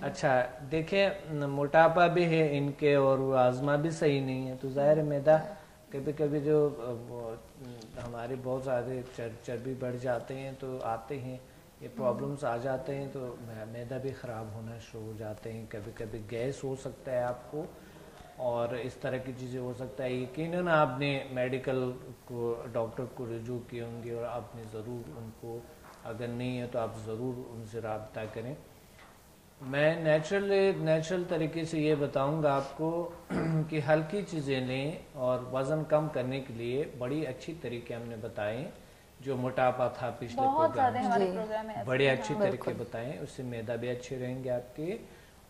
अच्छा देखिए मोटापा भी है इनके और आजमा भी सही नहीं है, तो जाहिर है मैदा कभी कभी जो हमारे बहुत ज़्यादा चर्बी बढ़ जाते हैं तो आते हैं ये प्रॉब्लम्स आ जाते हैं, तो मैदा भी ख़राब होना शुरू हो जाते हैं, कभी कभी गैस हो सकता है आपको और इस तरह की चीज़ें हो सकता है। यकीनन आपने मेडिकल को डॉक्टर को रुजू किए होंगे और आपने ज़रूर उनको, अगर नहीं है तो आप ज़रूर उनसे रब्ता करें। मैं नेचुरल तरीके से ये बताऊंगा आपको कि हल्की चीज़ें लें और वज़न कम करने के लिए बड़ी अच्छी तरीके हमने बताए, जो मोटापा था पिछले प्रोग्राम में बड़े अच्छी तरीके बताएं, उससे मैदा भी अच्छे रहेंगे आपके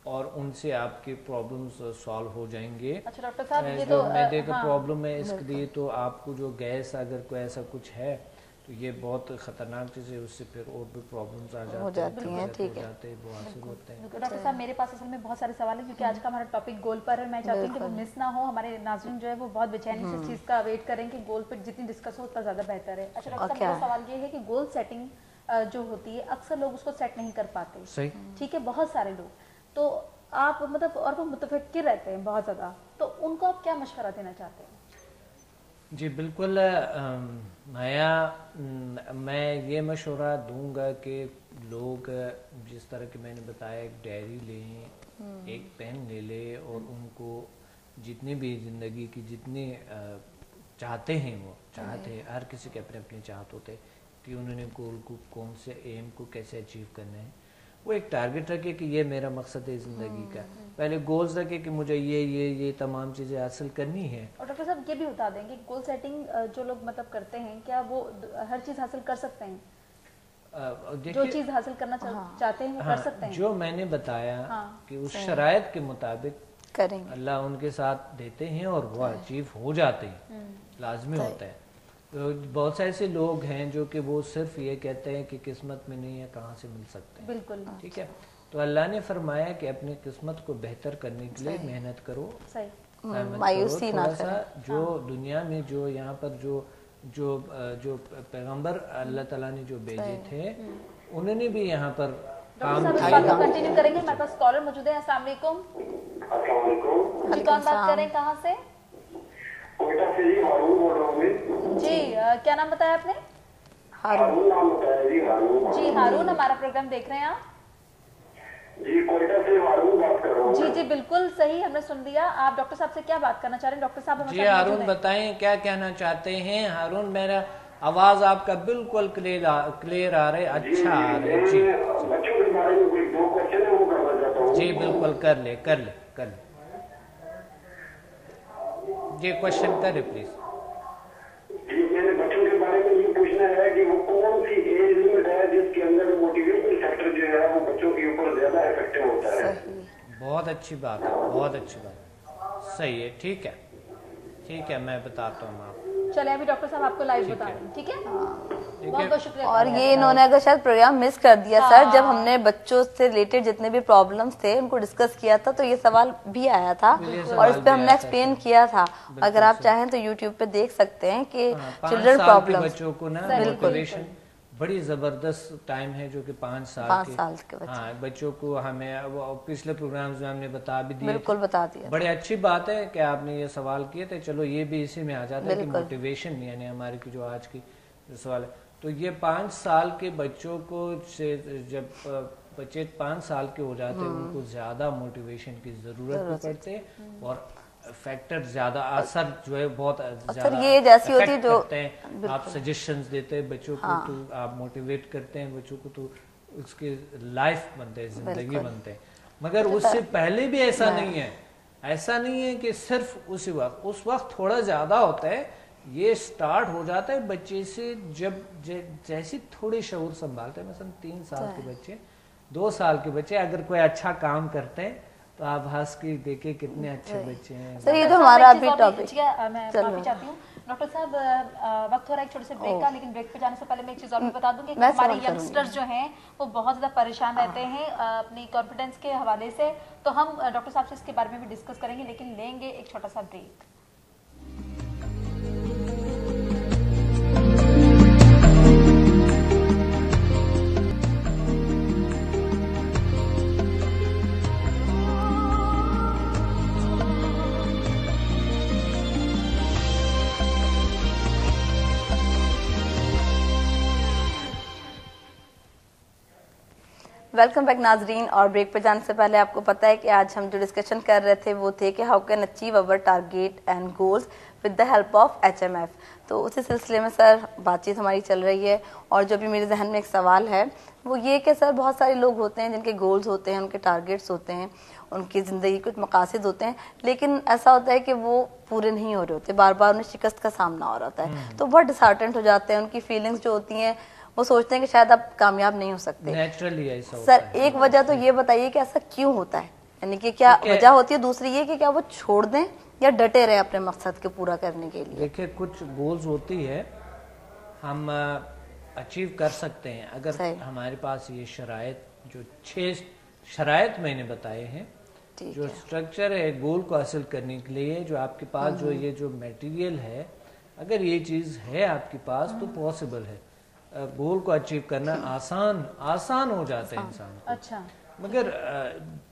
और उनसे आपके प्रॉब्लम्स सॉल्व हो जाएंगे। अच्छा डॉक्टर साहब ये तो मैदे का प्रॉब्लम है, इसके लिए तो आपको जो गैस अगर कोई ऐसा कुछ है तो ये बहुत खतरनाक चीज़ है, उससे फिर और भी प्रॉब्लम्स आ जाती हैं, ठीक है, होते हैं। डॉक्टर साहब मेरे पास असल में बहुत सारे सवाल हैं क्योंकि आज का हमारा टॉपिक गोल पर है, मैं चाहती हूँ कि वो मिस ना हो, हमारे नाज़रीन जो है वो बहुत बेचैनी से इस चीज़ का वेट करें कि गोल पर जितनी डिस्कस हो उतना ज़्यादा बेहतर है। अच्छा डॉक्टर साहब मेरा सवाल ये है कि गोल सेटिंग जो होती है अक्सर लोग उसको सेट नहीं कर पाते, ठीक है, बहुत सारे लोग, तो आप मतलब और वो मुतफक्किर रहते हैं बहुत ज़्यादा, तो उनको आप क्या मशवरा देना चाहते हैं? जी बिल्कुल माया, मैं ये मशवरा दूंगा कि लोग जिस तरह के मैंने बताया एक डायरी लें, एक पेन ले लें और उनको जितने भी ज़िंदगी की जितने चाहते हैं, वो चाहते हैं, हर किसी के अपने अपने चाहत होते कि उन्होंने गोल को कौन से एम को कैसे अचीव करना है, वो एक टारगेट रखे कि ये मेरा मकसद है ज़िंदगी का, पहले गोल्स रखे कि मुझे ये तमाम चीज़ें हासिल करनी है। और डॉक्टर साहब ये भी बता देंगे गोल सेटिंग जो लोग मतलब करते हैं, क्या वो हर चीज़ हासिल कर सकते हैं? जो चीज़ हासिल करना चाहते हैं वो कर सकते हैं? जो मैंने बताया कि उस शरायत के मुताबिक करेंगे, अल्लाह उनके साथ देते हैं और वो अचीव हो जाते हैं, लाजमी होता है। तो बहुत से ऐसे लोग हैं जो कि वो सिर्फ ये कहते हैं कि किस्मत में नहीं है, कहाँ से मिल सकते हैं, बिल्कुल ठीक है। तो अल्लाह ने फरमाया कि अपनी किस्मत को बेहतर करने के लिए मेहनत करो, मायूसी ना करो। जो दुनिया में जो यहाँ पर जो पैगंबर अल्लाह ताला ने जो भेजे थे उन्होंने भी यहाँ पर काम किया। कंटिन्यू करेंगे, हमारे पास कॉलर मौजूद है। अस्सलाम वालेकुम जी, कौन बात करें, कहाँ से? जी क्या नाम बताया आपने? हारून नाम बताया जी, हारून। जी हारून, हमारा प्रोग्राम देख रहे हैं आप? जी कोयटा से हारून बात कर रहा हूँ। जी जी बिल्कुल सही, हमने सुन लिया। आप डॉक्टर साहब से क्या बात करना चाह रहे हैं? डॉक्टर साहब जी हारून बताएं क्या कहना चाहते हैं। हारून मेरा आवाज आपका बिल्कुल क्लियर आ रहा है, अच्छा आ रहा है। जी बच्चों के बारे में कोई 2 क्वेश्चन है वो करना चाहता हूँ। जी बिल्कुल कर ले जी, क्वेश्चन करे प्लीज। मैंने बच्चों के बारे में ये पूछना है कि वो कौन सी एज लिमिट है जिसके अंदर मोटिवेशनल फैक्टर जो है वो बच्चों के ऊपर ज्यादा इफेक्टिव होता है? बहुत अच्छी बात है, बहुत अच्छी बात, सही है, ठीक है मैं बताता हूँ आपको। चले अभी डॉक्टर साहब आपको लाइव बता रहे हैं, ठीक है? बहुत बहुत शुक्रिया। और ये इन्होंने अगर शायद प्रोग्राम मिस कर दिया सर, जब हमने बच्चों से रिलेटेड जितने भी प्रॉब्लम्स थे उनको डिस्कस किया था तो ये सवाल भी आया था और इस पे हमने एक्सप्लेन किया था। अगर आप चाहें तो यूट्यूब पे देख सकते हैं कि चिल्ड्रन प्रॉब्लम बच्चों को ना मोटिवेशन बड़ी जबरदस्त टाइम है जो कि 5 साल के बच्चे। हाँ, बच्चों को हमें पिछले प्रोग्राम्स में हमने बता भी दिया, बिल्कुल बता दिया। बड़ी अच्छी बात है कि आपने ये सवाल किए थे। चलो ये भी इसी में आ जाता है कि मोटिवेशन यानी हमारी की जो आज की सवाल है, तो ये 5 साल के बच्चों को से जब बच्चे 5 साल के हो जाते हैं उनको ज्यादा मोटिवेशन की जरूरत भी पड़ती है और फैक्टर ज्यादा असर जो है बहुत ज्यादा ये जैसी होती है जो आप सजेशंस देते हैं बच्चों को, तो आप मोटिवेट करते हैं बच्चों को, तो उसके लाइफ बनते हैं, जिंदगी बनते हैं। मगर उससे पहले भी ऐसा नहीं है, ऐसा नहीं है कि सिर्फ उस वक्त थोड़ा ज्यादा होता है। ये स्टार्ट हो जाता है बच्चे से जब जैसे थोड़ी शऊर संभालते हैं। مثلا 3 साल के बच्चे, 2 साल के बच्चे अगर कोई अच्छा काम करते हैं तो आप हंस के देखे कितने अच्छे बच्चे हैं। सर ये तो हमारा अभी टॉपिक, मैं माफी चाहती हूँ डॉक्टर साहब, वक्त हो रहा है एक छोटे से ब्रेक का, लेकिन ब्रेक पे जाने से पहले मैं एक चीज और भी बता दूं कि हमारे यंगस्टर्स जो हैं वो बहुत ज्यादा परेशान रहते हैं अपनी कॉन्फिडेंस के हवाले से, तो हम डॉक्टर साहब से इसके बारे में भी डिस्कस करेंगे, लेकिन लेंगे एक छोटा सा ब्रेक। वेलकम बैक नाजरीन। और ब्रेक पर जाने से पहले आपको पता है कि आज हम जो डिस्कशन कर रहे थे वो थे कि how can achieve our target and goals with the help of HMF। तो उसी सिलसिले में सर बातचीत हमारी चल रही है और जो भी मेरे जहन में एक सवाल है वो ये कि सर बहुत सारे लोग होते हैं जिनके गोल्स होते हैं, उनके टारगेट्स होते हैं, उनकी ज़िंदगी कुछ मकासद होते हैं, लेकिन ऐसा होता है कि वो पूरे नहीं हो रहे होते, बार बार उन्हें शिकस्त का सामना हो रहा होता है, तो बहुत डिसहार्टेंड हो जाते हैं। उनकी फीलिंग्स जो होती हैं वो सोचते हैं कि शायद आप कामयाब नहीं हो सकते। नेचुरली ऐसा होता सर एक वजह तो ये बताइए कि ऐसा क्यों होता है, यानी कि क्या वजह होती है? दूसरी ये कि क्या वो छोड़ दें या डटे रहे अपने मकसद के पूरा करने के लिए? देखिए कुछ गोल्स होती है हम अचीव कर सकते हैं अगर हमारे पास ये शराइत, जो 6 शराइत मैंने बताए हैं, जो स्ट्रक्चर है गोल को हासिल करने के लिए, जो आपके पास जो ये जो मटेरियल है, अगर ये चीज है आपके पास तो पॉसिबल है गोल को अचीव करना, आसान हो जाता है इंसान को। अच्छा, मगर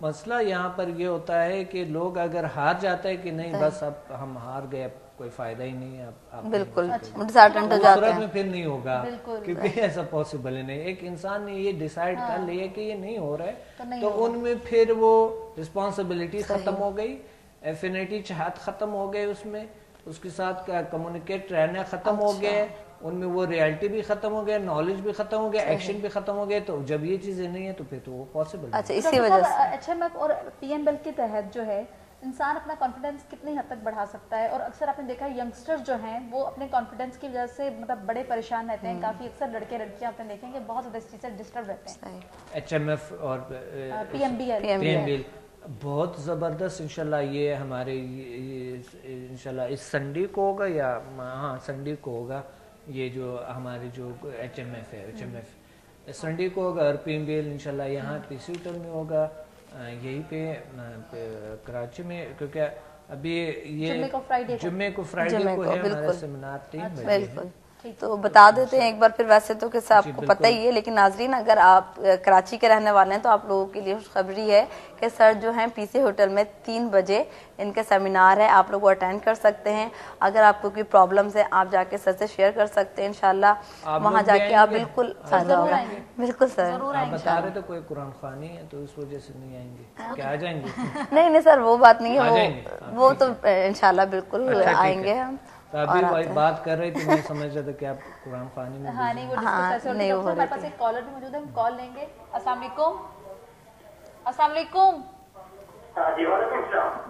मसला यहाँ पर ये होता है कि लोग अगर हार जाते हैं कि नहीं बस अब हम हार गए, अब कोई फायदा ही नहीं है, अब बिल्कुल डिसहार्टेंड हो जाते हैं, में फिर नहीं होगा क्योंकि ऐसा पॉसिबल ही नहीं। एक इंसान ने ये डिसाइड कर लिया कि ये नहीं हो रहा है तो उनमें फिर वो रिस्पॉन्सिबिलिटी खत्म हो गई, एफिनिटी चाहत खत्म हो गए, उसमें उसके साथ कम्युनिकेट रहना खत्म हो गया, उनमें वो रियलिटी भी खत्म हो गया, नॉलेज भी खत्म हो गया, एक्शन भी खत्म हो गया। तो जब ये चीजें नहीं है तो फिर तो वो पॉसिबल। अच्छा, इसी वजह से HMF और PMBL के तहत जो है इंसान अपना कॉन्फिडेंस कितनी हद तक बढ़ा सकता है? और अक्सर आपने देखा है यंगस्टर्स जो हैं वो अपने कॉन्फिडेंस की वजह से मतलब बड़े परेशान रहते हैं, काफी अक्सर लड़के लड़कियां आपने देखेंगे बहुत ज्यादा इस चीज से डिस्टर्ब रहते हैं। HMF और PMBL बहुत ज़बरदस्त इंशाल्लाह ये हमारे इंशाल्लाह इस संडे को होगा या हाँ संडे को होगा, ये जो हमारे जो HMF है HMF संडे को होगा और PMBL इंशाल्लाह यहाँ PC होटल में होगा, यहीं पे कराची में, क्योंकि अभी ये जुम्मे को फ्राइडे को है हमारा सेमिनार 3 बजे। तो बता देते हैं एक बार फिर, वैसे तो किस्सा आपको पता ही है, लेकिन नाजरीन अगर आप कराची के रहने वाले हैं तो आप लोगों के लिए खुशखबरी है कि सर जो हैं PC होटल में 3 बजे इनका सेमिनार है, आप लोग अटेंड कर सकते हैं। अगर आपको कोई प्रॉब्लम्स है आप जाके सर से शेयर कर सकते हैं, इंशाल्लाह वहाँ जाके आप बिल्कुल फायदा होगा। बिल्कुल सर, आप बता रहे थे कोई कुरान खानी है तो इस वजह से नहीं आएंगे, क्या आ जाएंगे? नहीं सर वो बात नहीं है, वो तो इंशाल्लाह बिल्कुल आएंगे हम। तो अभी वही बात कर रही थी, मैं समझ रहा था कि आप कुरान खानी में। हाँ नहीं, वो डिस्कस ऐसे हो रहा है। हमारे पास एक कॉलर भी मौजूद है, हम कॉल लेंगे। अस्सलाम वालेकुम। अस्सलाम वालेकुम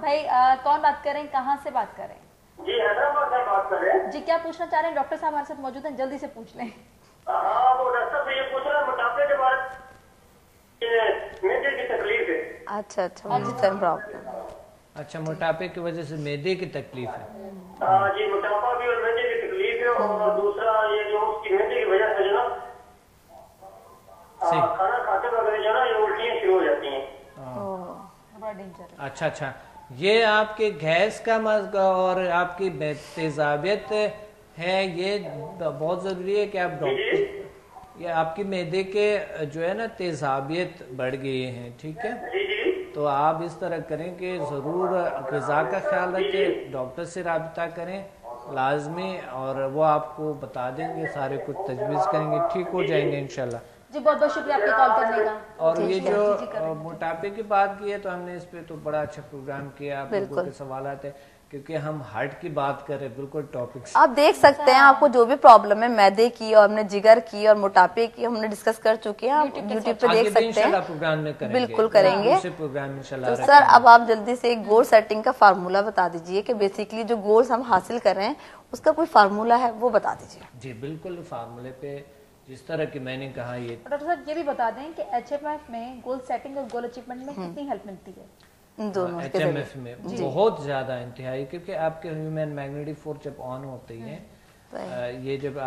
भाई, कौन बात कर रहे हैं, कहाँ से बात कर रहे हैं? जी हैदराबाद से बात कर रहे हैं। जी क्या पूछना चाह रहे हैं? डॉक्टर साहब हमारे साथ मौजूद हैं, जल्दी से पूछ लें। वो डॉक्टर साहब ये पूछ रहे हैं मोटापे के बारे में, मेदे की तकलीफ है। अच्छा प्रॉब्लम। अच्छा, मोटापे की वजह से मैदे की तकलीफ है। जी मोटापा भी और मैदे की तकलीफ डेंजर। अच्छा अच्छा, ये आपके गैस का मसला और आपकी तेजाबियत है, ये बहुत ज़रूरी है कि आप डॉक्टर, ये आपकी मैदे के जो है ना तेजाबियत बढ़ गई है, ठीक है, तो आप इस तरह करें कि ज़रूर ग़िज़ा का ख्याल रखें, डॉक्टर से रब्ता करें लाजमी, और वो आपको बता देंगे, सारे कुछ तजवीज़ करेंगे, ठीक हो जाएंगे इंशाल्लाह। जी बहुत बहुत शुक्रिया आपके कॉल करने का। और ये जो मोटापे की बात की है तो हमने इस पे तो बड़ा अच्छा प्रोग्राम किया, आप लोगों के सवाल आते हैं क्योंकि हम हार्ट की बात कर रहे हैं, बिल्कुल टॉपिक आप देख सकते हैं, आपको जो भी प्रॉब्लम है मैदे की और हमने जिगर की और मोटापे की हमने डिस्कस कर चुके हैं, आप यूट्यूब पे देख सकते हैं, प्रोग्राम में करेंगे, बिल्कुल करेंगे। प्रोग्राम तो सर अब आप जल्दी से एक गोल सेटिंग का फार्मूला बता दीजिए कि बेसिकली जो गोल्स हम हासिल कर रहे हैं उसका कोई फार्मूला है वो बता दीजिए। जी बिल्कुल, फार्मूले पे जिस तरह की मैंने कहा, ये डॉक्टर साहब ये भी बता दें कि HMF में गोल सेटिंग और गोल अचीवमेंट में कितनी हेल्प मिलती है? दोनों HMF में बहुत ज्यादा इंतहाई, क्योंकि आपके ह्यूमन मैग्नेटिक फोर्स जब ऑन होती है, ये जब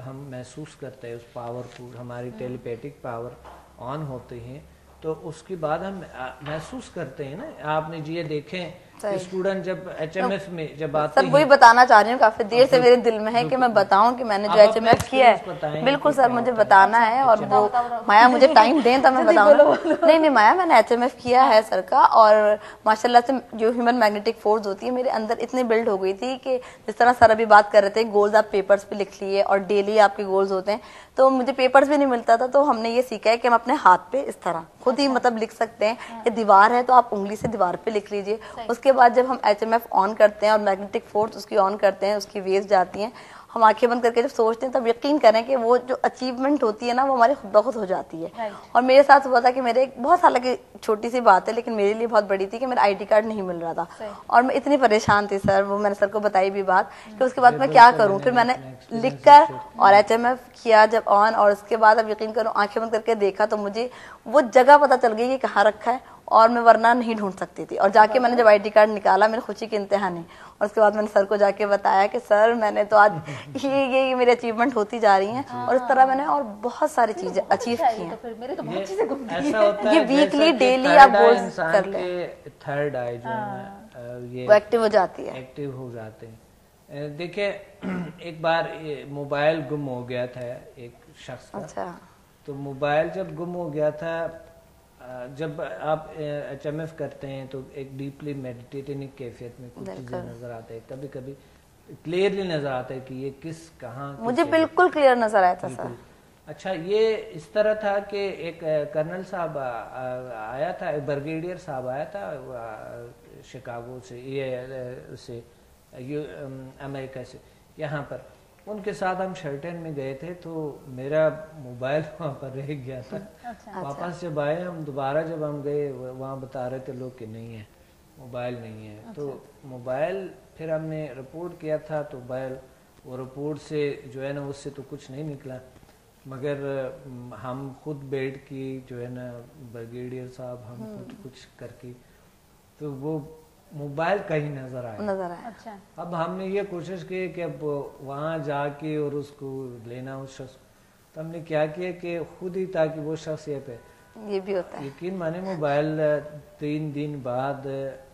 हम महसूस करते हैं उस पावर को, हमारी टेलीपैथिक पावर ऑन होती है, तो उसके बाद हम महसूस करते हैं ना, आपने जी ये देखें स्टूडेंट जब HMF में जब आते हैं, वही बताना चाह रही हूँ, काफी देर से मेरे दिल में है कि मैं बताऊं कि मैंने जो HMF किया है। बिल्कुल सर, मुझे बताना है, और वो माया मुझे टाइम दें तो मैं बताऊंगा। नहीं माया, मैंने HMF किया है सर का, और माशाल्लाह से जो ह्यूमन मैग्नेटिक फोर्स होती है मेरे अंदर इतनी बिल्ड हो गई थी कि जिस तरह सर अभी बात कर रहे थे, गोल्स आप पेपर्स पे लिख लिए और डेली आपके गोल्स होते हैं, तो मुझे पेपर्स भी नहीं मिलता था, तो हमने ये सीखा है कि हम अपने हाथ पे इस तरह खुद ही मतलब लिख सकते हैं। ये दीवार है तो आप उंगली से दीवार पे लिख लीजिए। उसके बाद जब हम HMF ऑन करते हैं और मैग्नेटिक फोर्स उसकी ऑन करते हैं, उसकी वेव्स जाती हैं, हम आंखें बंद करके जब सोचते हैं तब यकीन करें कि वो जो अचीवमेंट होती है ना वो हमारी खुद ब खुद हो जाती है। और मेरे साथ हुआ था कि मेरे एक बहुत साल की छोटी सी बात है लेकिन मेरे लिए बहुत बड़ी थी कि मेरा ID कार्ड नहीं मिल रहा था, और मैं इतनी परेशान थी सर, वो मैंने सर को बताई भी बात कि उसके बाद मैं क्या करूं। फिर मैंने लिख कर और HMF किया जब ऑन, और उसके बाद अब यकीन करो आंखें बंद करके देखा तो मुझे वो जगह पता चल गई कि कहाँ रखा है, और मैं वरना नहीं ढूंढ सकती थी। और जाके मैंने जब ID कार्ड निकाला मेरी खुशी की इंतहा नहीं, और उसके बाद मैंने सर को जाके बताया कि सर मैंने तो आज ये मेरी अचीवमेंट होती जा रही हैं, और इस तरह मैंने और बहुत सारी चीजें अचीव की हैं। तो फिर मेरे तो बहुत चीजें घूम गई ऐसा होता है ये वीकली डेली आप गोल्स कर ले, थर्ड आई जो है ये वो एक्टिव हो जाती है, एक्टिव हो जाते हैं। देखिए एक बार मोबाइल गुम हो गया था एक शख्स का। अच्छा। तो मोबाइल जब गुम हो गया था, जब आप HMF करते हैं तो एक डीपली मेडिटेटिव कैफियत में कुछ चीजें नजर आते हैं, कभी कभी क्लियरली नजर आता है कि ये किस कहाँ, मुझे बिल्कुल क्लियर नजर आया था सर। अच्छा, ये इस तरह था कि एक कर्नल साहब आया था, एक ब्रिगेडियर साहब आया था शिकागो से, ये अमेरिका से यहाँ पर, उनके साथ हम शर्टन में गए थे, तो मेरा मोबाइल वहाँ पर रह गया था। वापस जब आए हम दोबारा, जब हम गए वहाँ बता रहे थे लोग कि नहीं है, मोबाइल नहीं है। तो मोबाइल फिर हमने रिपोर्ट किया था, तो मोबाइल वो रिपोर्ट से जो है ना उससे तो कुछ नहीं निकला, मगर हम खुद बैठ की जो है ना ब्रिगेडियर साहब हम खुद कुछ करके तो वो मोबाइल कहीं नजर आया। अच्छा। अब हमने ये कोशिश की कि अब वहाँ जाके और उसको लेना उस शख्स, तो हमने क्या किया कि खुद ही, ताकि वो शख्स ये भी होता है, यकीन माने मोबाइल 3 दिन बाद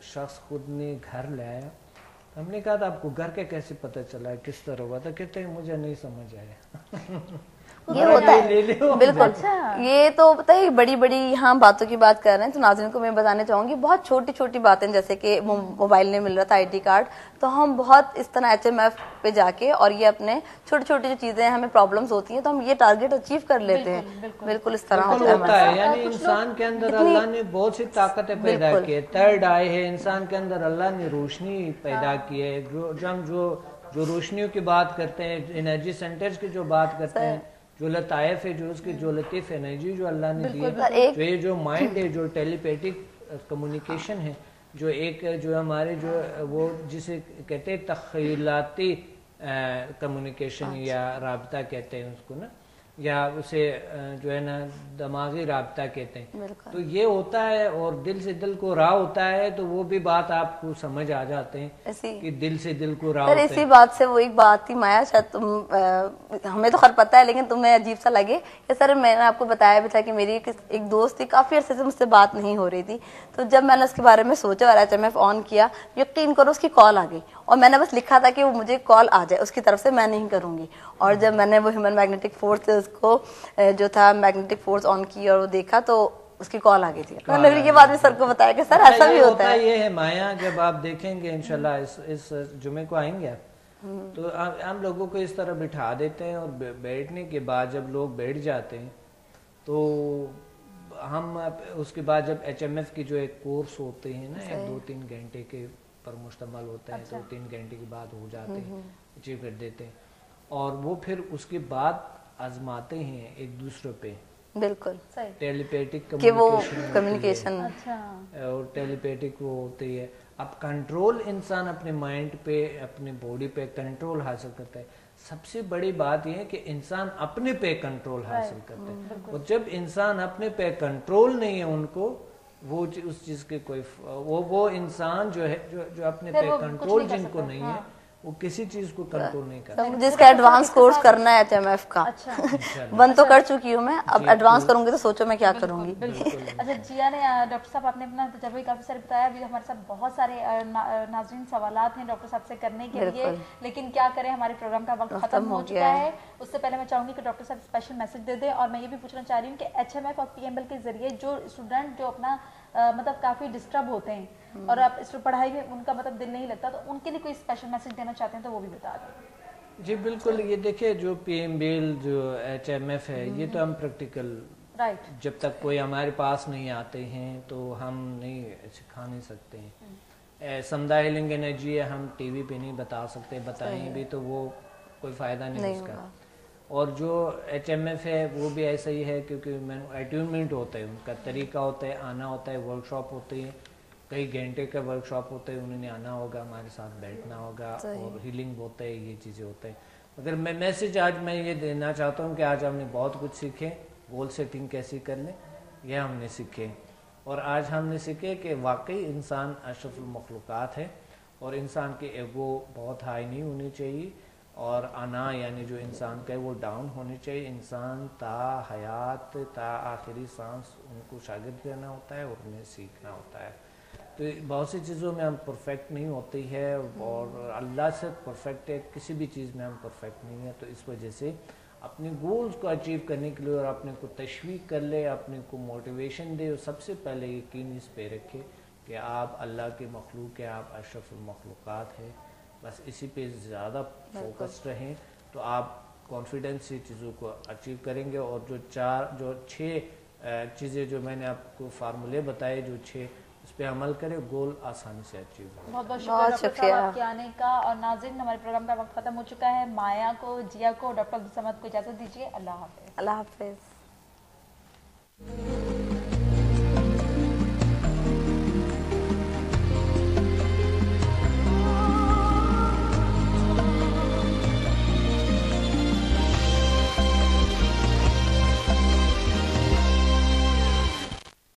शख्स खुद ने घर लाया। हमने कहा था आपको घर के कैसे पता चला, किस तरह हुआ था, कहते हैं मुझे नहीं समझ आया। ये होता है बिल्कुल। ये तो पता है बड़ी बड़ी यहाँ बातों की बात कर रहे हैं, तो नाज़रीन को मैं बताना चाहूंगी बहुत छोटी छोटी बातें, जैसे कि मोबाइल नहीं मिल रहा था, ID कार्ड, तो हम बहुत इस तरह HMF पे जाके और ये अपने छोटी छोटी जो चीजें हमें प्रॉब्लम्स होती हैं तो हम ये टारगेट अचीव कर लेते हैं। बिल्कुल इस तरह होता है। यानी इंसान के अंदर अल्लाह ने बहुत सी ताकतें पैदा की है, थर्ड आई है, इंसान के अंदर अल्लाह ने रोशनी पैदा की है। जो रोशनियों की बात करते हैं, एनर्जी सेंटर्स की जो बात करते हैं, जो लताइफ है, जो उसकी जो लतीफ एनर्जी जो अल्लाह ने दी है, जो ये जो माइंड है, जो टेलीपैथिक कम्युनिकेशन है, जो एक जो हमारे जो वो जिसे कहते हैं तख़यलाती कम्युनिकेशन या राबता कहते हैं उसको ना, या उसे जो है ना दिमागी राब्ता कहते हैं। बिल्कुल। तो ये होता है और दिल से दिल को राह होता है, तो वो भी बात आपको समझ आ जाते हैं कि दिल से दिल को राह सर होता है। इसी बात से वो एक बात थी माया, शायद तुम हमें तो खैर पता है लेकिन तुम्हें अजीब सा लगे कि सर मैंने आपको बताया भी था कि मेरी एक दोस्त थी, काफी अरसे से मुझसे बात नहीं हो रही थी, तो जब मैंने उसके बारे में सोचा और HMF ऑन किया, यकीन करो उसकी कॉल आ गई और मैंने बस लिखा था कि वो मुझे कॉल आ जाए उसकी तरफ से, मैं नहीं करूंगी। और जब मैंने वो ह्यूमन मैग्नेटिक फोर्स से उसको जो था मैग्नेटिक फोर्स ऑन की और वो देखा तो उसकी कॉल आ गई थी। मैंने ये बात भी सर को बताया कि सर ऐसा भी होता है। ये है माया, जब आप देखेंगे इंशाल्लाह इस जुमे को आएंगे आप, तो हम लोगों को इस तरह बिठा देते हैं और बैठने के बाद जब लोग बैठ जाते हैं तो हम उसके बाद जब HMF की जो एक कोर्स होते हैं ना, 2-3 घंटे के पर मुश्तमल होता है, 2-3 घंटे के बाद हो जाते हैं, अचीव कर देते हैं, और वो फिर उसके बाद आजमाते हैं एक दूसरे पे। बिल्कुल टेलीपैथिक कम्युनिकेशन और टेलीपैथिक वो होती है। अब कंट्रोल इंसान अपने माइंड पे, अपने बॉडी पे कंट्रोल हासिल करता है। सबसे बड़ी बात यह है कि इंसान अपने पे कंट्रोल हासिल करता है, और जब इंसान अपने पे कंट्रोल नहीं है उनको, वो उस चीज के कोई वो इंसान जो है जो अपने पे कंट्रोल जिनको नहीं है, वो किसी चीज को कंट्रोल नहीं करता। जिसका एडवांस कोर्स करना है HMF का, बंद तो कर चुकी हूँ मैं, अब एडवांस करूंगी तो सोचो मैं क्या करूंगी। अच्छा जिया ने, डॉक्टर साहब आपने अपना तजुर्बा काफी सारे बताया, अभी हमारे साथ बहुत सारे नाज़रीन सवालात हैं डॉक्टर साहब से करने के लिए, लेकिन क्या करें हमारे प्रोग्राम का वक्त खत्म हो चुका है। उससे पहले मैं चाहूंगी कि डॉक्टर साहब स्पेशल मैसेज दे दें, और मैं ये भी पूछना चाह रही हूँ कि HMF और PML के जरिए जो स्टूडेंट जो अपना मतलब काफी डिस्टर्ब होते हैं और आप इस पढ़ाई में उनका मतलब दिल नहीं लगता, तो उनके लिए कोई स्पेशल मैसेज देना चाहते हैं तो वो भी बता दें। जी बिल्कुल, ये देखिए जो PML जो HMF है, ये तो हम प्रैक्टिकल जब तक कोई हमारे पास नहीं आते हैं तो हम नहीं सिखा नहीं सकते हैं। समदा हीलिंग एनर्जी है, हम टीवी पे नहीं बता सकते, बताएं भी तो वो कोई फायदा नहीं उसका। और जो HMF है वो भी ऐसा ही है, क्योंकि अट्यूनमेंट होता है, उनका तरीका होता है, आना होता है, वर्कशॉप होती है, कई घंटे का वर्कशॉप होता है, उन्होंने आना होगा, हमारे साथ बैठना होगा, और हीलिंग होता है, ये चीज़ें होता है। मगर मैं मैसेज आज मैं ये देना चाहता हूँ कि आज हमने बहुत कुछ सीखे, गोल सेटिंग कैसी कर लें यह हमने सीखे, और आज हमने सीखे कि वाकई इंसान अशरफुल मखलूक़ात है, और इंसान की ईगो बहुत हाई नहीं होनी चाहिए, और आना यानी जो इंसान का है वो डाउन होनी चाहिए। इंसान ता हयात ता आखिरी सांस उनको शागिर्द रहना होता है और उन्हें सीखना होता है। तो बहुत सी चीज़ों में हम परफेक्ट नहीं होती है, और अल्लाह से परफेक्ट है, किसी भी चीज़ में हम परफेक्ट नहीं है। तो इस वजह से अपने गोल्स को अचीव करने के लिए और अपने को तशवीक कर ले, अपने को मोटिवेशन दे, और सबसे पहले यकीन इस पे रखे कि आप अल्लाह के मखलूक है, आप अशरफुल मखलूक़ात है, बस इसी पे ज़्यादा फोकस रहें तो आप कॉन्फिडेंस से चीज़ों को अचीव करेंगे। और जो 6 चीज़ें जो मैंने आपको फार्मूले बताए, जो 6 उस पर अमल करें, गोल आसानी से अचीव हो। बहुत बहुत शुक्रिया आपके आने का। और नाज़रीन, हमारे प्रोग्राम का वक्त खत्म हो चुका है। माया को, जिया को, डॉक्टर अब्दुल समद को इजाज़त दीजिए। अल्लाह हाफ़िज़। अल्लाह हाफ़िज़।